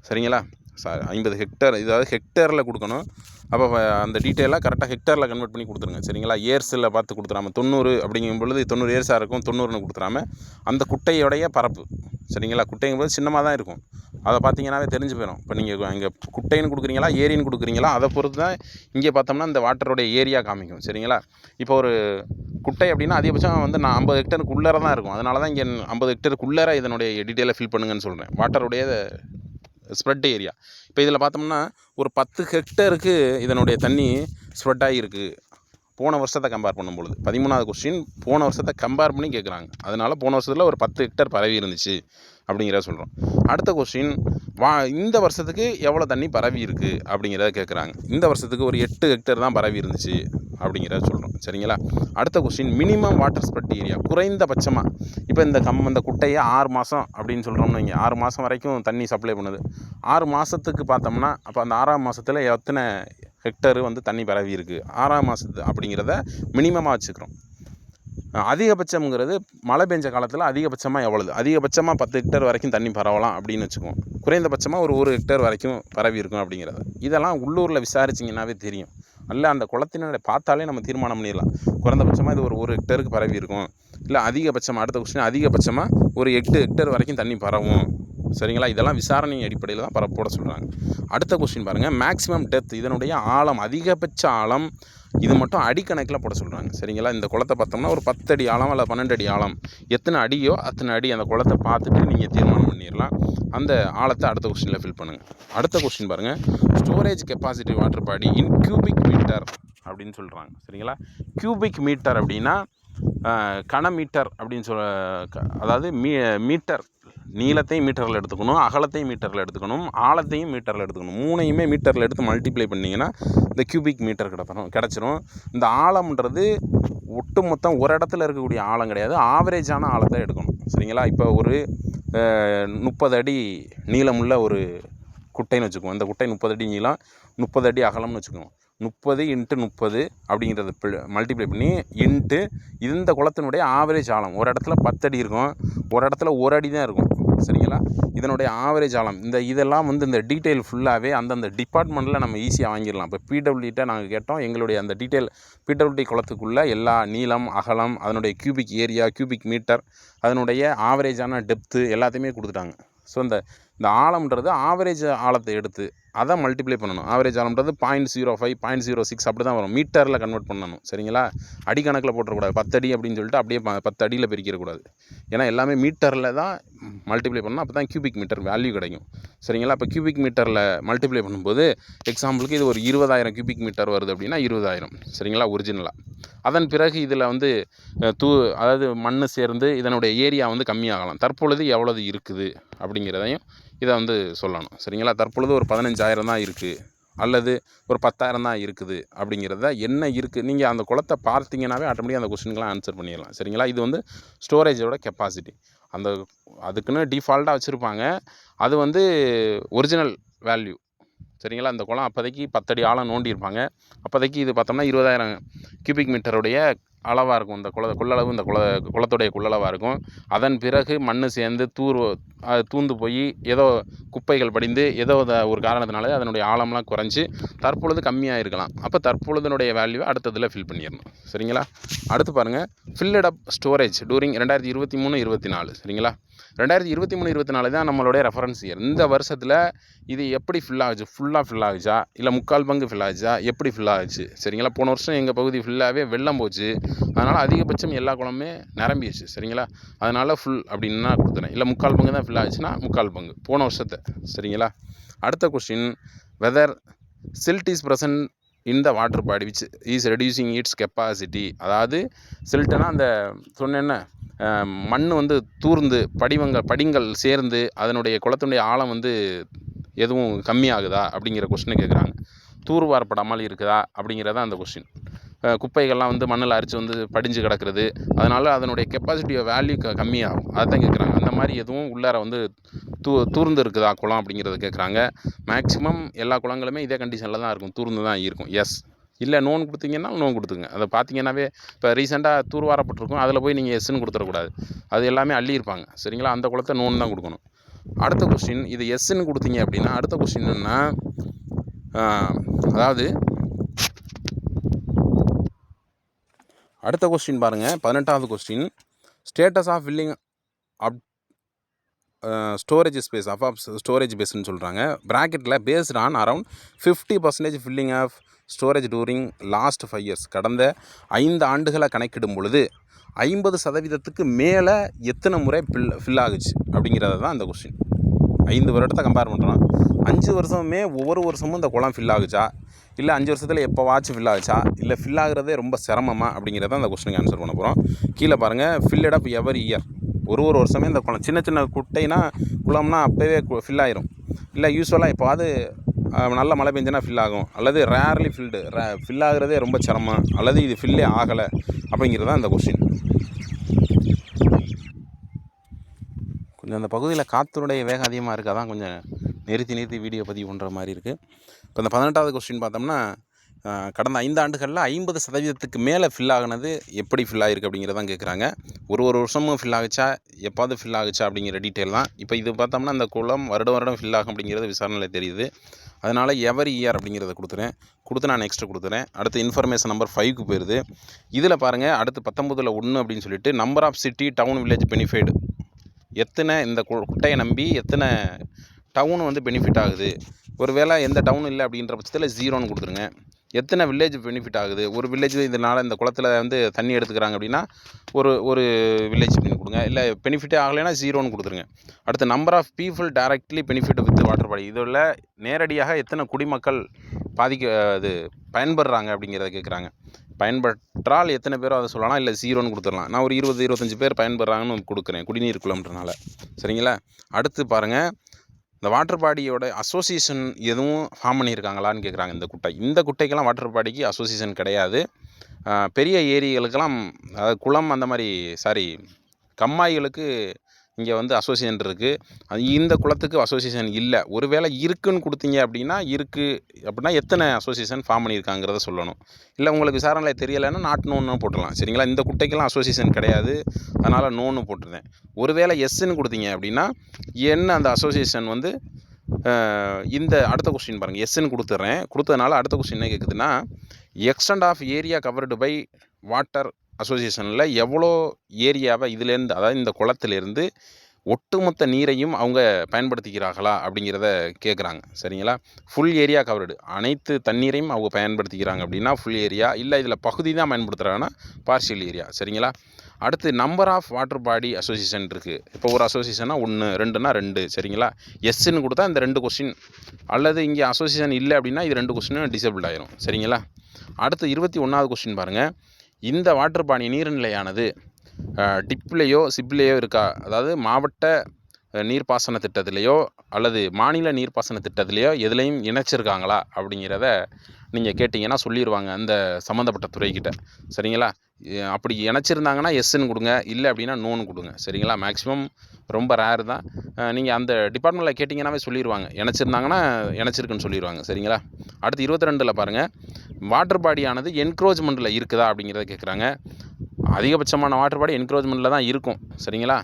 சரிங்களா. 50 ஹெக்டர், இதாவது ஹெக்டரில் கொடுக்கணும். அப்போ அந்த டீட்டெயிலாக கரெக்டாக ஹெக்டரில் கன்வெர்ட் பண்ணி கொடுத்துருங்க. சரிங்களா. இயர்ஸில் பார்த்து கொடுத்துடாம 90 அப்படிங்கும் பொழுது 90 இயர்ஸாக இருக்கும், 90ன்னு கொடுத்துடாம அந்த குட்டையோடைய பரப்பு. சரிங்களா. குட்டைங்கும்போது சின்னமாக தான் இருக்கும், அதை பார்த்தீங்கன்னாவே தெரிஞ்சு போயிடும். இப்போ நீங்கள் இங்கே குட்டைன்னு கொடுக்குறீங்களா ஏரின்னு கொடுக்குறீங்களா அதை பொறுத்து தான் இங்கே பார்த்தோம்னா இந்த வாட்டருடைய ஏரியா காமிக்கும். சரிங்களா. இப்போ ஒரு குட்டை அப்படின்னா அதிகபட்சம் வந்து நான் 50 ஹெக்டருக்கு உள்ளார தான் இருக்கும். அதனால தான் இங்கே 50 ஹெக்டருக்கு உள்ளார இதனுடைய டீட்டெயிலை ஃபில் பண்ணுங்கன்னு சொல்கிறேன். வாட்டருடைய ஸ்ப்ரெட் ஏரியா. இப்போ இதில் பார்த்தோம்னா ஒரு 10 ஹெக்டருக்கு இதனுடைய தண்ணி ஸ்ப்ரெட் ஆகிருக்கு போன வருஷத்தை கம்பேர் பண்ணும்பொழுது. 13வது கொஸ்டின் போன வருஷத்தை கம்பேர் பண்ணி கேட்குறாங்க. அதனால் போன வருஷத்தில் ஒரு 10 ஹெக்டர் பரவி இருந்துச்சு அப்படிங்கிறத சொல்கிறோம். அடுத்த கொஸ்டின், இந்த வருஷத்துக்கு எவ்வளோ தண்ணி பரவி இருக்குது அப்படிங்கிறத கேட்குறாங்க. இந்த வருஷத்துக்கு ஒரு 8 ஹெக்டர் தான் பரவி இருந்துச்சு அப்படிங்கிறத சொல்கிறோம். சரிங்களா. அடுத்த question, minimum water spread area, குறைந்தபட்சமாக இப்போ இந்த குட்டையை 6 மாதம் அப்படின்னு சொல்கிறோம்னு வைங்க, 6 மாதம் வரைக்கும் தண்ணி சப்ளை பண்ணுது. 6 மாதத்துக்கு பார்த்தோம்னா அப்போ அந்த 6ஆம் மாதத்தில் எத்தனை ஹெக்டர் வந்து தண்ணி பரவி இருக்குது, 6ஆம் மாதத்து அப்படிங்கிறத மினிமமாக வச்சுக்கிறோம். அதிகபட்சம்ங்கிறது மழை பெஞ்ச காலத்தில் அதிகபட்சமாக எவ்வளவு, அதிகபட்சமாக 10 ஹெக்டர் வரைக்கும் தண்ணி பரவலாம் அப்படின்னு வச்சுக்குவோம். குறைந்தபட்சமாக ஒரு 1 ஹெக்டர் வரைக்கும் பரவி இருக்கும் அப்படிங்கிறது. இதெல்லாம் உள்ளூரில் விசாரிச்சிங்கன்னாவே தெரியும். அல்ல அந்த குளத்தினரை பார்த்தாலே நம்ம தீர்மானம் பண்ணிடலாம். குறைந்தபட்சமாக இது ஒரு ஹெக்டருக்கு பரவி இருக்கும், இல்லை அதிகபட்சமாக, அடுத்த கொஸ்டின், அதிகபட்சமாக ஒரு 8 ஹெக்டர் வரைக்கும் தண்ணி பரவும். சரிங்களா. இதெல்லாம் விசாரணை அடிப்படையில் தான் போட சொல்கிறாங்க. அடுத்த கொஸ்டின் பாருங்கள், மேக்ஸிமம் டெப்த், இதனுடைய ஆழம், அதிகபட்ச ஆழம், இது மட்டும் அடிக்கணக்கில் போட சொல்கிறாங்க. சரிங்களா. இந்த குளத்தை பார்த்தோம்னா ஒரு 10 அடி ஆழம் அல்ல 12 அடி ஆழம், எத்தனை அடியோ அத்தனை அடி அந்த குளத்தை பார்த்துட்டு நீங்கள் தீர்மானம் பண்ணிடலாம். அந்த ஆழத்தை அடுத்த கொஸ்டினில் ஃபில் பண்ணுங்கள். அடுத்த கொஸ்டின் பாருங்கள், ஸ்டோரேஜ் கெப்பாசிட்டி வாட்டர் பாடி இன் கியூபிக் மீட்டர் அப்படின்னு சொல்கிறாங்க. சரிங்களா. கியூபிக் மீட்டர் அப்படின்னா கனமீட்டர் அப்படின்னு அதாவது மீட்டர், நீளத்தையும் மீட்டரில் எடுத்துக்கணும், அகலத்தையும் மீட்டரில் எடுத்துக்கணும், ஆழத்தையும் மீட்டரில் எடுத்துக்கணும். 3யுமே மீட்டரில் எடுத்து மல்டிப்ளை பண்ணிங்கன்னா இந்த கியூபிக் மீட்டர் கிடச்சிரும். இந்த ஆழம்ன்றது ஒட்டு மொத்தம் ஒரு இடத்துல இருக்கக்கூடிய ஆழம் கிடையாது, ஆவரேஜான ஆழத்தை எடுக்கணும். சரிங்களா. இப்போ ஒரு 30 அடி நீளமுள்ள ஒரு குட்டைன்னு வச்சுக்குவோம். இந்த குட்டை 30 அடி நீளம், 30 அடி அகலம்னு வச்சுக்குவோம். 30 × 30 அப்படிங்கிறத மல்டிப்ளை பண்ணி இன்ட்டு இந்த குளத்தினுடைய ஆவரேஜ் ஆழம். ஒரு இடத்துல 10 அடி இருக்கும், ஒரு இடத்துல 1 அடி தான் இருக்கும். சரிங்களா. இதனுடைய ஆவரேஜ் ஆழம், இதெல்லாம் வந்து இந்த டீட்டெயில் ஃபுல்லாகவே அந்தந்த டிபார்ட்மெண்ட்டில் நம்ம ஈஸியாக வாங்கிடலாம். இப்போ பிடபிள்யூட்ட நாங்கள் கேட்டோம், எங்களுடைய அந்த டீட்டெயில் பிடபிள்யூடி குளத்துக்குள்ளே எல்லா நீளம், அகலம், அதனுடைய கியூபிக் ஏரியா, கியூபிக் மீட்டர், அதனுடைய ஆவரேஜான டெப்த்து எல்லாத்தையுமே கொடுத்துட்டாங்க. ஸோ இந்த ஆழம்ன்றது ஆவரேஜ் ஆழத்தை எடுத்து அதை மல்டிப்ளை பண்ணணும். ஆவரேஜ் ஆழம்ன்றது 0.05, 0.06 அப்படி தான் வரும், மீட்டரில் கன்வெர்ட் பண்ணணும். சரிங்களா. அடிக்கணக்கில் போட்டுறக்கூடாது. 10 அடி அப்படின்னு சொல்லிட்டு அப்படியே 10 அடியில் பிரிக்கக்கூடாது. ஏன்னா எல்லாமே மீட்டரில் தான் மல்டிப்ளை பண்ணணும், அப்போ தான் கியூபிக் மீட்டர் வேல்யூ கிடைக்கும். சரிங்களா. இப்போ கியூபிக் மீட்டரில் மல்டிப்ளை பண்ணும்போது எக்ஸாம்பிளுக்கு இது ஒரு 20,000 கியூபிக் மீட்டர் வருது அப்படின்னா 20,000. சரிங்களா. ஒரிஜினலாக. அதன் பிறகு இதில் வந்து அதாவது மண் சேர்ந்து இதனுடைய ஏரியா வந்து கம்மியாகலாம். தற்பொழுது எவ்வளவு இருக்குது அப்படிங்கிறதையும் இதை வந்து சொல்லணும். சரிங்களா. தற்பொழுது ஒரு 15,000 தான் இருக்குது, அல்லது ஒரு 10,000 தான் இருக்குது அப்படிங்கிறத என்ன இருக்குது, நீங்கள் அந்த குளத்தை பார்த்தீங்கன்னாவே ஆட்டோமேட்டிக்காக அந்த கொஸ்டினுக்கெலாம் ஆன்சர் பண்ணிடலாம். சரிங்களா. இது வந்து ஸ்டோரேஜோட கெப்பாசிட்டி. அதுக்குன்னு டிஃபால்ட்டாக வச்சுருப்பாங்க, அது வந்து ஒரிஜினல் வேல்யூ. சரிங்களா. இந்த குளம் அப்போதைக்கு 10 அடி ஆழம் நோண்டியிருப்பாங்க. அப்போதைக்கு இது பார்த்தோம்னா 20,000 கியூபிக் மீட்டருடைய அளவாக இருக்கும். இந்த கொள்ளளவு இந்த குளத்துடைய கொள்ளளவாக இருக்கும். அதன் பிறகு மண் சேர்ந்து தூந்து போய் ஏதோ குப்பைகள் படிந்து ஏதோ ஒரு காரணத்தினால அதனுடைய ஆழம்லாம் குறைஞ்சி தற்பொழுது கம்மியாக இருக்கலாம். அப்போ தற்பொழுதுனுடைய வேல்யூவை அடுத்ததில் ஃபில் பண்ணிடணும். சரிங்களா. அடுத்து பாருங்கள், ஃபில்லட் அப் ஸ்டோரேஜ் டூரிங் 2023-24. சரிங்களா. 2023-24 தான் நம்மளுடைய ரெஃபரன்ஸ் இயர். இந்த வருஷத்தில் இது எப்படி ஃபில் ஆகுச்சு, ஃபுல்லாக ஃபில் ஆகுச்சா இல்லை முக்கால் பங்கு ஃபில் ஆகுச்சா, எப்படி ஃபில் ஆகுச்சு. சரிங்களா. போன வருஷம் எங்கள் பகுதி ஃபுல்லாகவே வெள்ளம் போச்சு, அதனால் அதிகபட்சம் எல்லா குளமுமே நிரம்பிடுச்சு. சரிங்களா. அதனால் ஃபுல் அப்படின்னா கொடுத்துறேன், இல்லை முக்கால் பங்கு தான் ஃபில் ஆச்சுன்னா முக்கால் பங்கு போன வருஷத்தை. சரிங்களா. அடுத்த question, whether silt is present in the water body which is reducing its capacity. அதாவது சில்ட்டுனா அந்த சொன்னேன்ன மண் வந்து தூர்ந்து படிங்கள் சேர்ந்து அதனுடைய குளத்தினுடைய ஆழம் வந்து எதுவும் கம்மியாகுதா அப்படிங்கிற கொஸ்டினை கேட்குறாங்க. தூர்வாரப்படாமல் இருக்குதா அப்படிங்கிறதான் அந்த கொஸ்டின். குப்பைகள்லாம் வந்து மண்ணில் அரிச்சு வந்து படிஞ்சு கிடக்கிறது, அதனால் அதனுடைய கெப்பாசிட்டியோ வேல்யூ கம்மியாகும், அதுதான் கேட்குறாங்க. அந்த மாதிரி எதுவும் உள்ளார வந்து தூர்ந்து இருக்குதா குளம் அப்படிங்கிறத கேட்குறாங்க. மேக்ஸிமம் எல்லா குளங்களுமே இதே கண்டிஷனில் தான் இருக்கும், தூர்ந்து தான் இருக்கும். எஸ், இல்லை நோன் கொடுத்தீங்கன்னா நோன் கொடுத்துங்க. அதை பார்த்தீங்கன்னாவே இப்போ ரீசெண்டாக தூர்வாரப்பட்டிருக்கும், அதில் போய் நீங்கள் எஸ்ன்னு கொடுத்துடக்கூடாது, அது எல்லாமே அள்ளியிருப்பாங்க. சரிங்களா. அந்த குளத்தை நோன் தான் கொடுக்கணும். அடுத்த கொஸ்டின், இது எஸ்ன்னு கொடுத்தீங்க அப்படின்னா அடுத்த கொஸ்டின் என்னென்னா, அதாவது அடுத்த கொஸ்டின் பாருங்கள், 18வது question, status of filling up storage space of storage பேஸ்ன்னு சொல்கிறாங்க. ப்ராக்கெட்டில் based on around 50% filling of storage during last 5 years. கடந்த 5 ஆண்டுகளை கணக்கிடும் பொழுது 50% மேலே எத்தனை முறை ஃபில் ஆகுச்சு அப்படிங்கிறது தான் அந்த கொஸ்டின். 5 வருடத்தை கம்பேர் பண்ணுறோம். 5 வருஷமுமே ஒவ்வொரு வருஷமும் இந்த குளம் ஃபில் ஆகுச்சா, இல்லை 5 வருஷத்தில் எப்போ வாட்ச் ஃபில் ஆகுச்சா, இல்லை ஃபில் ஆகுறதே ரொம்ப சிரமமாக அப்படிங்கிறத அந்த கொஸ்டினுக்கு ஆன்சர் பண்ண போகிறோம். கீழே பாருங்கள், ஃபில்லட் அப் எவரி இயர். ஒரு வருஷமே இந்த குளம் சின்ன சின்ன குட்டைனா குளம்னா அப்போவே ஃபில் ஆயிரும். இல்லை யூஸ்வலாக எப்போவாது நல்ல மழை பெஞ்சுன்னா ஃபில் ஆகும், அல்லது ரேர்லி ஃபில் ஆகிறதே ரொம்ப சிரமம், அல்லது இது ஃபில்லே ஆகலை அப்படிங்கிறது தான் இந்த கொஸ்டின். கொஞ்சம் அந்த பகுதியில் காற்றுடைய வேகம் அதிகமாக இருக்குது, அதான் கொஞ்சம் நிறுத்தி வீடியோ பதிவு பண்ணுற மாதிரி இருக்குது. இப்போ இந்த 18வது கொஸ்டின் பார்த்தோம்னா, கடந்த 5 ஆண்டுகளில் 50% மேலே ஃபில் ஆகினது எப்படி ஃபில் ஆகிருக்கு அப்படிங்கிறதான் கேட்குறாங்க. ஒரு வருஷமும் ஃபில் ஆகிச்சா, எப்பாவது ஃபில் ஆகிச்சா அப்படிங்கிற டீட்டெயில் தான். இப்போ இது பார்த்தோம்னா இந்த குளம் வருடம் ஃபில் ஆகும் அப்படிங்கிறது விசாரணையில் தெரியுது. அதனால் எவரி இயர் அப்படிங்கிறத கொடுத்து நான் நெக்ஸ்ட்டு கொடுத்துறேன். அடுத்து இன்ஃபர்மேஷன் நம்பர் 5க்கு போயிடுது. இதில் பாருங்கள், அடுத்து 19ல் 1 அப்படின்னு சொல்லிட்டு number of city town village benefited, எத்தனை இந்த குட்டையை நம்பி எத்தனை டவுன் வந்து பெனிஃபிட் ஆகுது. ஒரு வேளை எந்த டவுன் இல்லை அப்படின்ற பட்சத்தில் 0ன்னு கொடுத்துருங்க. எத்தனை வில்லேஜ் பெனிஃபிட் ஆகுது, ஒரு வில்லேஜ் இதனால் இந்த குளத்தில் வந்து தண்ணி எடுத்துக்கிறாங்க அப்படின்னா ஒரு வில்லேஜ் அப்படின்னு கொடுங்க. இல்லை பெனிஃபிட்டே ஆகலைன்னா 0ன்னு கொடுத்துருங்க. அடுத்து number of people directly benefit with water body, இதில் நேரடியாக எத்தனை குடிமக்கள் இது பயன்படுறாங்க அப்படிங்கிறத கேட்குறாங்க. பயன்பற்றால் எத்தனை பேரோ அதை சொல்லலாம், இல்லை 0ன்னு கொடுத்துடலாம். நான் ஒரு 20-25 பேர் பயன்படுறாங்கன்னு கொடுக்குறேன், குடிநீர் குளம்ன்றனால. சரிங்களா? அடுத்து பாருங்கள், இந்த வாட்டர் பாடியோட அசோசியேஷன் எதுவும் ஃபார்ம் பண்ணியிருக்காங்களான்னு கேட்குறாங்க. இந்த குட்டைக்கெல்லாம் வாட்டர் பாடிக்கு அசோசியேஷன் கிடையாது. பெரிய ஏரிகளுக்கெல்லாம், அதாவது குளம் அந்த மாதிரி கம்மாய்களுக்கு இங்கே வந்து அசோசியேஷன் இருக்குது. இந்த குளத்துக்கு அசோசியேஷன் இல்லை. ஒருவேளை இருக்குன்னு கொடுத்தீங்க அப்படின்னா எத்தனை அசோசியேஷன் ஃபார்ம் பண்ணியிருக்காங்கிறத சொல்லணும். இல்லை உங்களுக்கு விசாரணையில் தெரியலைன்னா நாட் நோன்னு போட்டுடலாம். சரிங்களா? இந்த குட்டைக்கெல்லாம் அசோசியேஷன் கிடையாது, அதனால் நோன்னு போட்டுருந்தேன். ஒருவேளை எஸ்ன்னு கொடுத்தீங்க அப்படின்னா என்ன அந்த அசோசியேஷன் வந்து இந்த அடுத்த கொஸ்டின் பாருங்கள், எஸ்ன்னு கொடுத்ததுனால அடுத்த கொஸ்டின் என்ன கேட்குதுன்னா, extent of area covered by water அசோசியேஷனில் எவ்வளோ ஏரியாவை இதுலேருந்து, அதாவது இந்த குளத்திலேருந்து ஒட்டுமொத்த நீரையும் அவங்க பயன்படுத்திக்கிறார்களா அப்படிங்கிறத கேட்குறாங்க. சரிங்களா? ஃபுல் ஏரியா கவர்டு, அனைத்து தண்ணீரையும் அவங்க பயன்படுத்திக்கிறாங்க அப்படின்னா ஃபுல் ஏரியா, இல்லை இதில் பகுதி தான் பயன்படுத்துகிறாங்கன்னா பார்ஷியல் ஏரியா. சரிங்களா? அடுத்து number of water body association இருக்குது. இப்போ ஒரு அசோசியேஷனா 1, 2னா 2. சரிங்களா? எஸ்ன்னு கொடுத்தா இந்த 2 கொஸ்டின், அல்லது இங்கே அசோசியேஷன் இல்லை அப்படின்னா இது 2 கொஸ்டினும் டிசேபிள் ஆயிரும். சரிங்களா? அடுத்து 21வது கொஸ்டின் பாருங்கள், இந்த வாட்டர் பாடி நீர்நிலையானது டிப்லேயோ சிப்லேயோ இருக்கா, அதாவது மாவட்ட நீர்ப்பாசன திட்டத்திலேயோ அல்லது மாநில நீர்ப்பாசன திட்டத்திலேயோ எதுலேயும் இணைச்சிருக்காங்களா அப்படிங்கிறத நீங்கள் கேட்டிங்கன்னா சொல்லிடுவாங்க அந்த சம்மந்தப்பட்ட துறைக்கிட்ட. சரிங்களா? அப்படி இணைச்சிருந்தாங்கன்னா எஸ்ன்னு கொடுங்க, இல்லை அப்படின்னா நோன்னு கொடுங்க. சரிங்களா? மேக்ஸிமம் ரொம்ப ரேர் தான். நீங்கள் அந்த டிபார்ட்மெண்ட்டில் கேட்டிங்கன்னாவே சொல்லிடுவாங்க, இணைச்சிருந்தாங்கன்னா இணைச்சிருக்குன்னு சொல்லிடுவாங்க. சரிங்களா? அடுத்து 22ல் பாருங்கள், வாட்டர் பாடியானது என்க்ரோச்மெண்ட்டில் இருக்குதா அப்படிங்கிறத கேட்குறாங்க. அதிகபட்சமான வாட்டர் பாடி என்க்ரோச்மெண்ட்டில் தான் இருக்கும். சரிங்களா?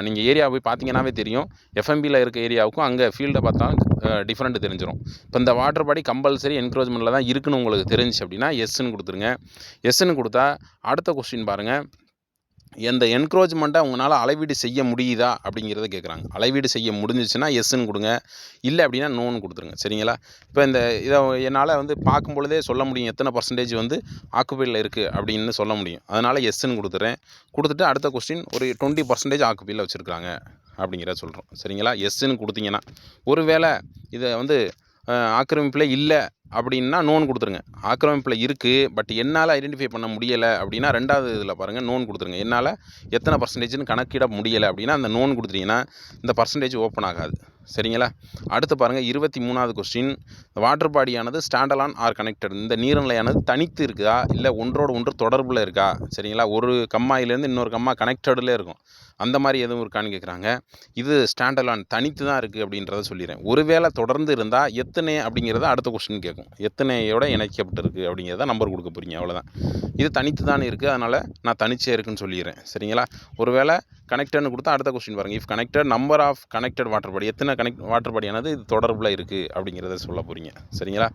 நீங்கள் ஏரியா போய் பார்த்தீங்கன்னாவே தெரியும், எஃப்எம்பியில் இருக்க ஏரியாவுக்கும் அங்கே ஃபீல்டை பார்த்தாலும் டிஃப்ரெண்ட் தெரிஞ்சிடும். இப்போ இந்த வாட்டர் பாடி கம்பல்சரி என்க்ரோச்மெண்ட்டில் தான் இருக்குன்னு உங்களுக்கு தெரிஞ்சிச்சு அப்படின்னா எஸ்ன்னு கொடுத்துருங்க. எஸ்ன்னு கொடுத்தா அடுத்த கொஸ்டின் பாருங்கள், இந்த என்க்ரோச்மெண்ட்டை உங்களால் அளவீடு செய்ய முடியுதா அப்படிங்கிறத கேட்குறாங்க. அளவீடு செய்ய முடிஞ்சிச்சுன்னா எஸ்ன்னு கொடுங்க, இல்லை அப்படின்னா நோன்னு கொடுத்துருங்க. சரிங்களா? இப்போ இதை என்னால் வந்து பார்க்கும் பொழுதே சொல்ல முடியும் எத்தனை பர்சன்டேஜ் வந்து ஆக்குபையில் இருக்குது அப்படின்னு சொல்ல முடியும். அதனால் எஸ்ன்னு கொடுத்துட்டு அடுத்த கொஸ்டின் ஒரு 20% ஆக்குபையில் வச்சுருக்காங்க அப்படிங்கிறத சொல்கிறோம். சரிங்களா? எஸ்ன்னு கொடுத்தீங்கன்னா, ஒருவேளை இதை வந்து ஆக்கிரமிப்பில் இல்லை அப்படின்னா நோன் கொடுத்துருங்க. ஆக்கிரமிப்பில் இருக்குது பட் என்னால் ஐடென்டிஃபை பண்ண முடியலை அப்படின்னா 2வது இதில் பாருங்கள் நோன் கொடுத்துருங்க. என்னால் எத்தனை பர்சன்டேஜ்னு கணக்கிட முடியலை அப்படின்னா அந்த நோன் கொடுத்துட்டிங்கன்னா இந்த பர்சன்டேஜ் ஓப்பன் ஆகாது. சரிங்களா? அடுத்து பாருங்கள் 23வது கொஸ்டின், வாட்டர் பாடியானது ஸ்டாண்டலான் ஆர் கனெக்டட், இந்த நீர்நிலையானது தனித்து இருக்குதா, இல்லை ஒன்றோடு ஒன்று தொடர்பில் இருக்கா. சரிங்களா? ஒரு கம்மாயிலேருந்து இன்னொரு கம்மா கனெக்டடில் இருக்கும், அந்த மாதிரி எதுவும் இருக்கான்னு கேட்குறாங்க. இது ஸ்டாண்டலான், தனித்து தான் இருக்குது அப்படின்றத சொல்லிடுறேன். ஒருவேளை தொடர்ந்து இருந்தால் எத்தனை அப்படிங்கிறத அடுத்த கொஸ்டின் கேட்கும். எத்தனையோட இணைக்கப்பட்டிருக்கு அப்படிங்கிறத நம்பர் கொடுக்க போகிறீங்க, அவ்வளோதான். இது தனித்து தான் இருக்குது, அதனால் நான் தனிச்சே இருக்குன்னு சொல்லிடுறேன். சரிங்களா? ஒருவேளை கனெக்டட்னு கொடுத்தா அடுத்த கொஸ்டின் பாருங்கள், if connected number of connected water body, எத்தனை வாட்டர் பாடியானது இது தொடர்பில் இருக்குது அப்படிங்கிறத சொல்ல போகிறீங்க. சரிங்களா?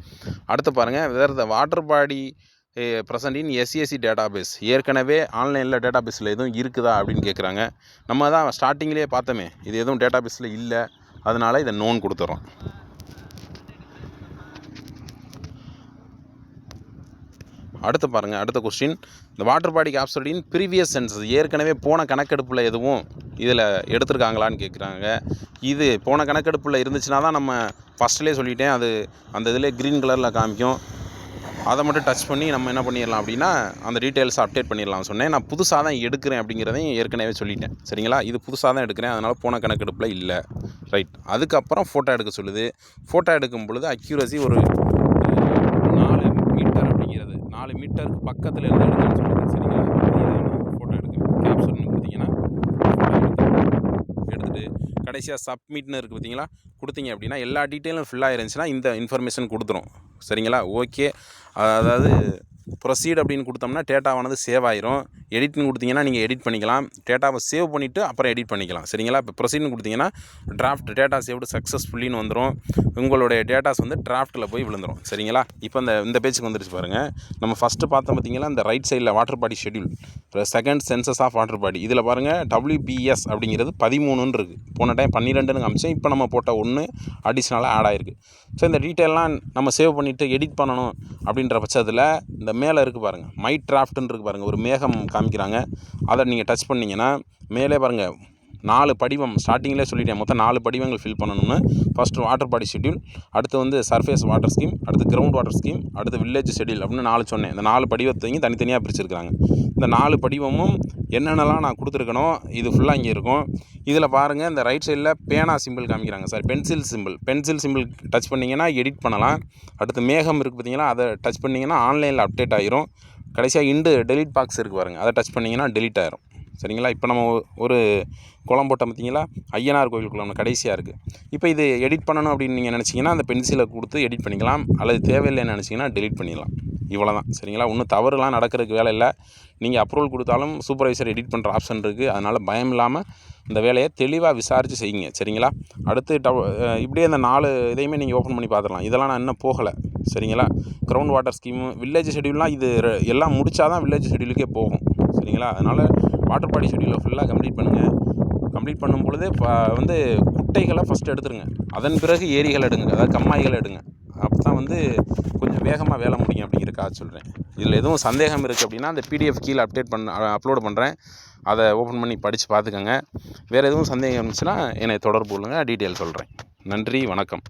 அடுத்து பாருங்கள், வேறு த water body present in SC SC database, ஏற்கனவே ஆன்லைனில் டேட்டாபேஸில் எதுவும் இருக்குதா அப்படின்னு கேட்குறாங்க. நம்ம தான் ஸ்டார்டிங்லேயே பார்த்தோமே, இது எதுவும் டேட்டாபேஸில் இல்லை, அதனால் இதை நோன் கொடுத்துறோம். அடுத்து பாருங்கள், அடுத்த கொஸ்டின், இந்த வாட்டர் பாடி கேப்சர்டின் ப்ரீவியஸ் சென்சஸ், ஏற்கனவே போன கணக்கெடுப்பில் எதுவும் இதில் எடுத்திருக்காங்களான்னு கேட்குறாங்க. இது போன கணக்கெடுப்பில் இருந்துச்சுன்னா தான் நம்ம ஃபஸ்ட்லேயே சொல்லிட்டேன், அது அந்த இதில் க்ரீன் கலரில் காமிக்கும். அதை மட்டும் டச் பண்ணி நம்ம என்ன பண்ணிடலாம் அப்படின்னா அந்த டீட்டெயில்ஸை அப்டேட் பண்ணிடலாம் சொன்னேன். நான் புதுசாக தான் எடுக்கிறேன் அப்படிங்கிறதையும் ஏற்கனவே சொல்லிட்டேன். சரிங்களா? இது புதுசாக தான் எடுக்கிறேன், அதனால் போன கணக்கெடுப்பில் இல்லை. ரைட். அதுக்கப்புறம் ஃபோட்டோ எடுக்க சொல்லுது. ஃபோட்டோ எடுக்கும் பொழுது அக்யூரசி ஒரு 4 மீட்டர் அப்படிங்கிறது 4 மீட்டருக்கு பக்கத்தில் இருந்து எடுக்கணும்னு சொல்லுது. சரிங்களா? ஃபோட்டோ எடுக்கிறேன். கேப்ஷன் கொடுத்தீங்கன்னா எடுத்துகிட்டு கடைசியாக சப்மிட்னு இருக்குது பார்த்தீங்களா, கொடுத்தீங்க அப்படின்னா எல்லா டீட்டெயிலும் ஃபில் ஆயிருந்துச்சுன்னா இந்த இன்ஃபர்மேஷன் கொடுத்துரும். சரிங்களா? ஓகே. அதாவது ப்ரொசீட் அப்படின்னு கொடுத்தோம்னா டேட்டாவானது சேவ் ஆயிரும். எடிட்னு கொடுத்தீங்கன்னா நீங்கள் எடிட் பண்ணிக்கலாம். டேட்டாவை சேவ் பண்ணிவிட்டு அப்புறம் எடிட் பண்ணிக்கலாம். சரிங்களா? இப்போ ப்ரொசீட்னு கொடுத்தீங்கன்னா டிராஃப்ட் டேட்டா சேவ்டு சக்ஸஸ்ஃபுல்லின்னு வந்துடும். உங்களுடைய டேட்டாஸ் வந்து டிராஃப்ட்டில் போய் விழுந்துடும். சரிங்களா? இப்போ இந்த பேஜுக்கு வந்துருச்சு பாருங்கள். நம்ம ஃபஸ்ட்டு பார்த்தோம் பார்த்தீங்களா, இந்த ரைட் சைடில் water body schedule, second census of water body, இதில் பாருங்கள் WBS அப்படிங்கிறது 13ன்னு இருக்குது. போன டைம் 12ன்னு காமிச்சேன். இப்போ நம்ம போட்ட 1 அடிஷ்னலாக ஆட் ஆகிருக்கு. ஸோ இந்த டீட்டெயிலாம் நம்ம சேவ் பண்ணிவிட்டு எடிட் பண்ணணும் அப்படின்ற பட்சத்தில் இந்த மேலே இருக்குது பாருங்கள், மை டிராஃப்ட்னு இருக்குது பாருங்கள், ஒரு மேகம் காமிக்கிறாங்க. அதை நீங்கள் டச் பண்ணிங்கன்னா மேலே பாருங்கள் 4 படிவம் ஸ்டார்டிங்கிலே சொல்லிட்டேன். மொத்தம் 4 படிவங்கள் ஃபில் பண்ணணும்னு. ஃபஸ்ட்டு வாட்டர் பாடி ஷெட்யூல், அடுத்து வந்து சர்ஃபேஸ் வாட்டர் ஸ்கீம், அடுத்து கிரவுண்ட் வாட்டர் ஸ்கீம், அடுத்து வில்லேஜ் ஷெட்யூல் அப்படின்னு 4 சொன்னேன். இந்த 4 படிவத்தையும் தனித்தனியாக பிரிச்சுருக்காங்க. இந்த 4 படிவமும் என்னென்னலாம் நான் கொடுத்துருக்கணும் இது ஃபுல்லாக இங்கே இருக்கும். இதில் பாருங்கள், இந்த ரைட் சைடில் பேனா சிம்பிள் காமிக்கிறாங்க. சார் பென்சில் சிம்பிள் டச் பண்ணிங்கன்னா எடிட் பண்ணலாம். அடுத்து மேகம் இருக்குது பார்த்தீங்களா, அதை டச் பண்ணிங்கன்னா ஆன்லைனில் அப்டேட் ஆகிரும். கடைசியாக டெலிட் பாக்ஸ் இருக்குது பாருங்கள், அதை டச் பண்ணிங்கன்னா டெலிட் ஆகிரும். சரிங்களா? இப்போ நம்ம ஒரு குளம் போட்டோம் பார்த்தீங்களா, ஐயனார் கோவில் குளம் கடைசியாக இருக்குது. இப்போ இது எடிட் பண்ணணும் அப்படின்னு நீங்கள் நினச்சிங்கன்னா அந்த பென்சிலை கொடுத்து எடிட் பண்ணிக்கலாம். அல்லது தேவையில்லைன்னு நினச்சிங்கன்னா டெலிட் பண்ணிடலாம். இவ்வளோ தான். சரிங்களா? ஒன்றும் தவறுலாம் நடக்கிறதுக்கு வேலை இல்லை. நீங்கள் அப்ரூவல் கொடுத்தாலும் சூப்பர்வைசர் எடிட் பண்ணுற ஆப்ஷன் இருக்குது. அதனால் பயம் இல்லாமல் இந்த வேலையை தெளிவாக விசாரித்து செய்யுங்க. சரிங்களா? அடுத்து இப்படியே இந்த 4 இதையுமே நீங்கள் ஓப்பன் பண்ணி பார்த்துடலாம். இதெல்லாம் நான் இன்னும் போகலை. சரிங்களா? கிரவுண்ட் வாட்டர் ஸ்கீமு, வில்லேஜ் ஷெட்யூல்லாம் இது எல்லாம் முடித்தா தான் வில்லேஜ் ஷெட்யூலுக்கே போகும். சரிங்களா? அதனால் வாட்டர் பாடி ஷெட்யூலை ஃபுல்லாக கம்ப்ளீட் பண்ணுங்கள். கம்ப்ளீட் பண்ணும் பொழுது வந்து குட்டைகளை ஃபஸ்ட்டு எடுத்துருங்க. அதன் பிறகு ஏரிகள் எடுங்க, அதாவது கம்மாய்கள் எடுங்க. அப்போ தான் வந்து கொஞ்சம் வேகமாக வேலை முடியும் அப்படிங்கிறக்காக சொல்கிறேன். இதில் எதுவும் சந்தேகம் இருக்குது அப்படின்னா அந்த PDF கீழே அப்லோடு பண்ணுறேன். அதை ஓப்பன் பண்ணி படித்து பார்த்துக்கோங்க. வேறு எதுவும் சந்தேகம் இருந்துச்சுன்னா என்னை தொடர்பு கொள்ளுங்கள், டீட்டெயில் சொல்கிறேன். நன்றி, வணக்கம்.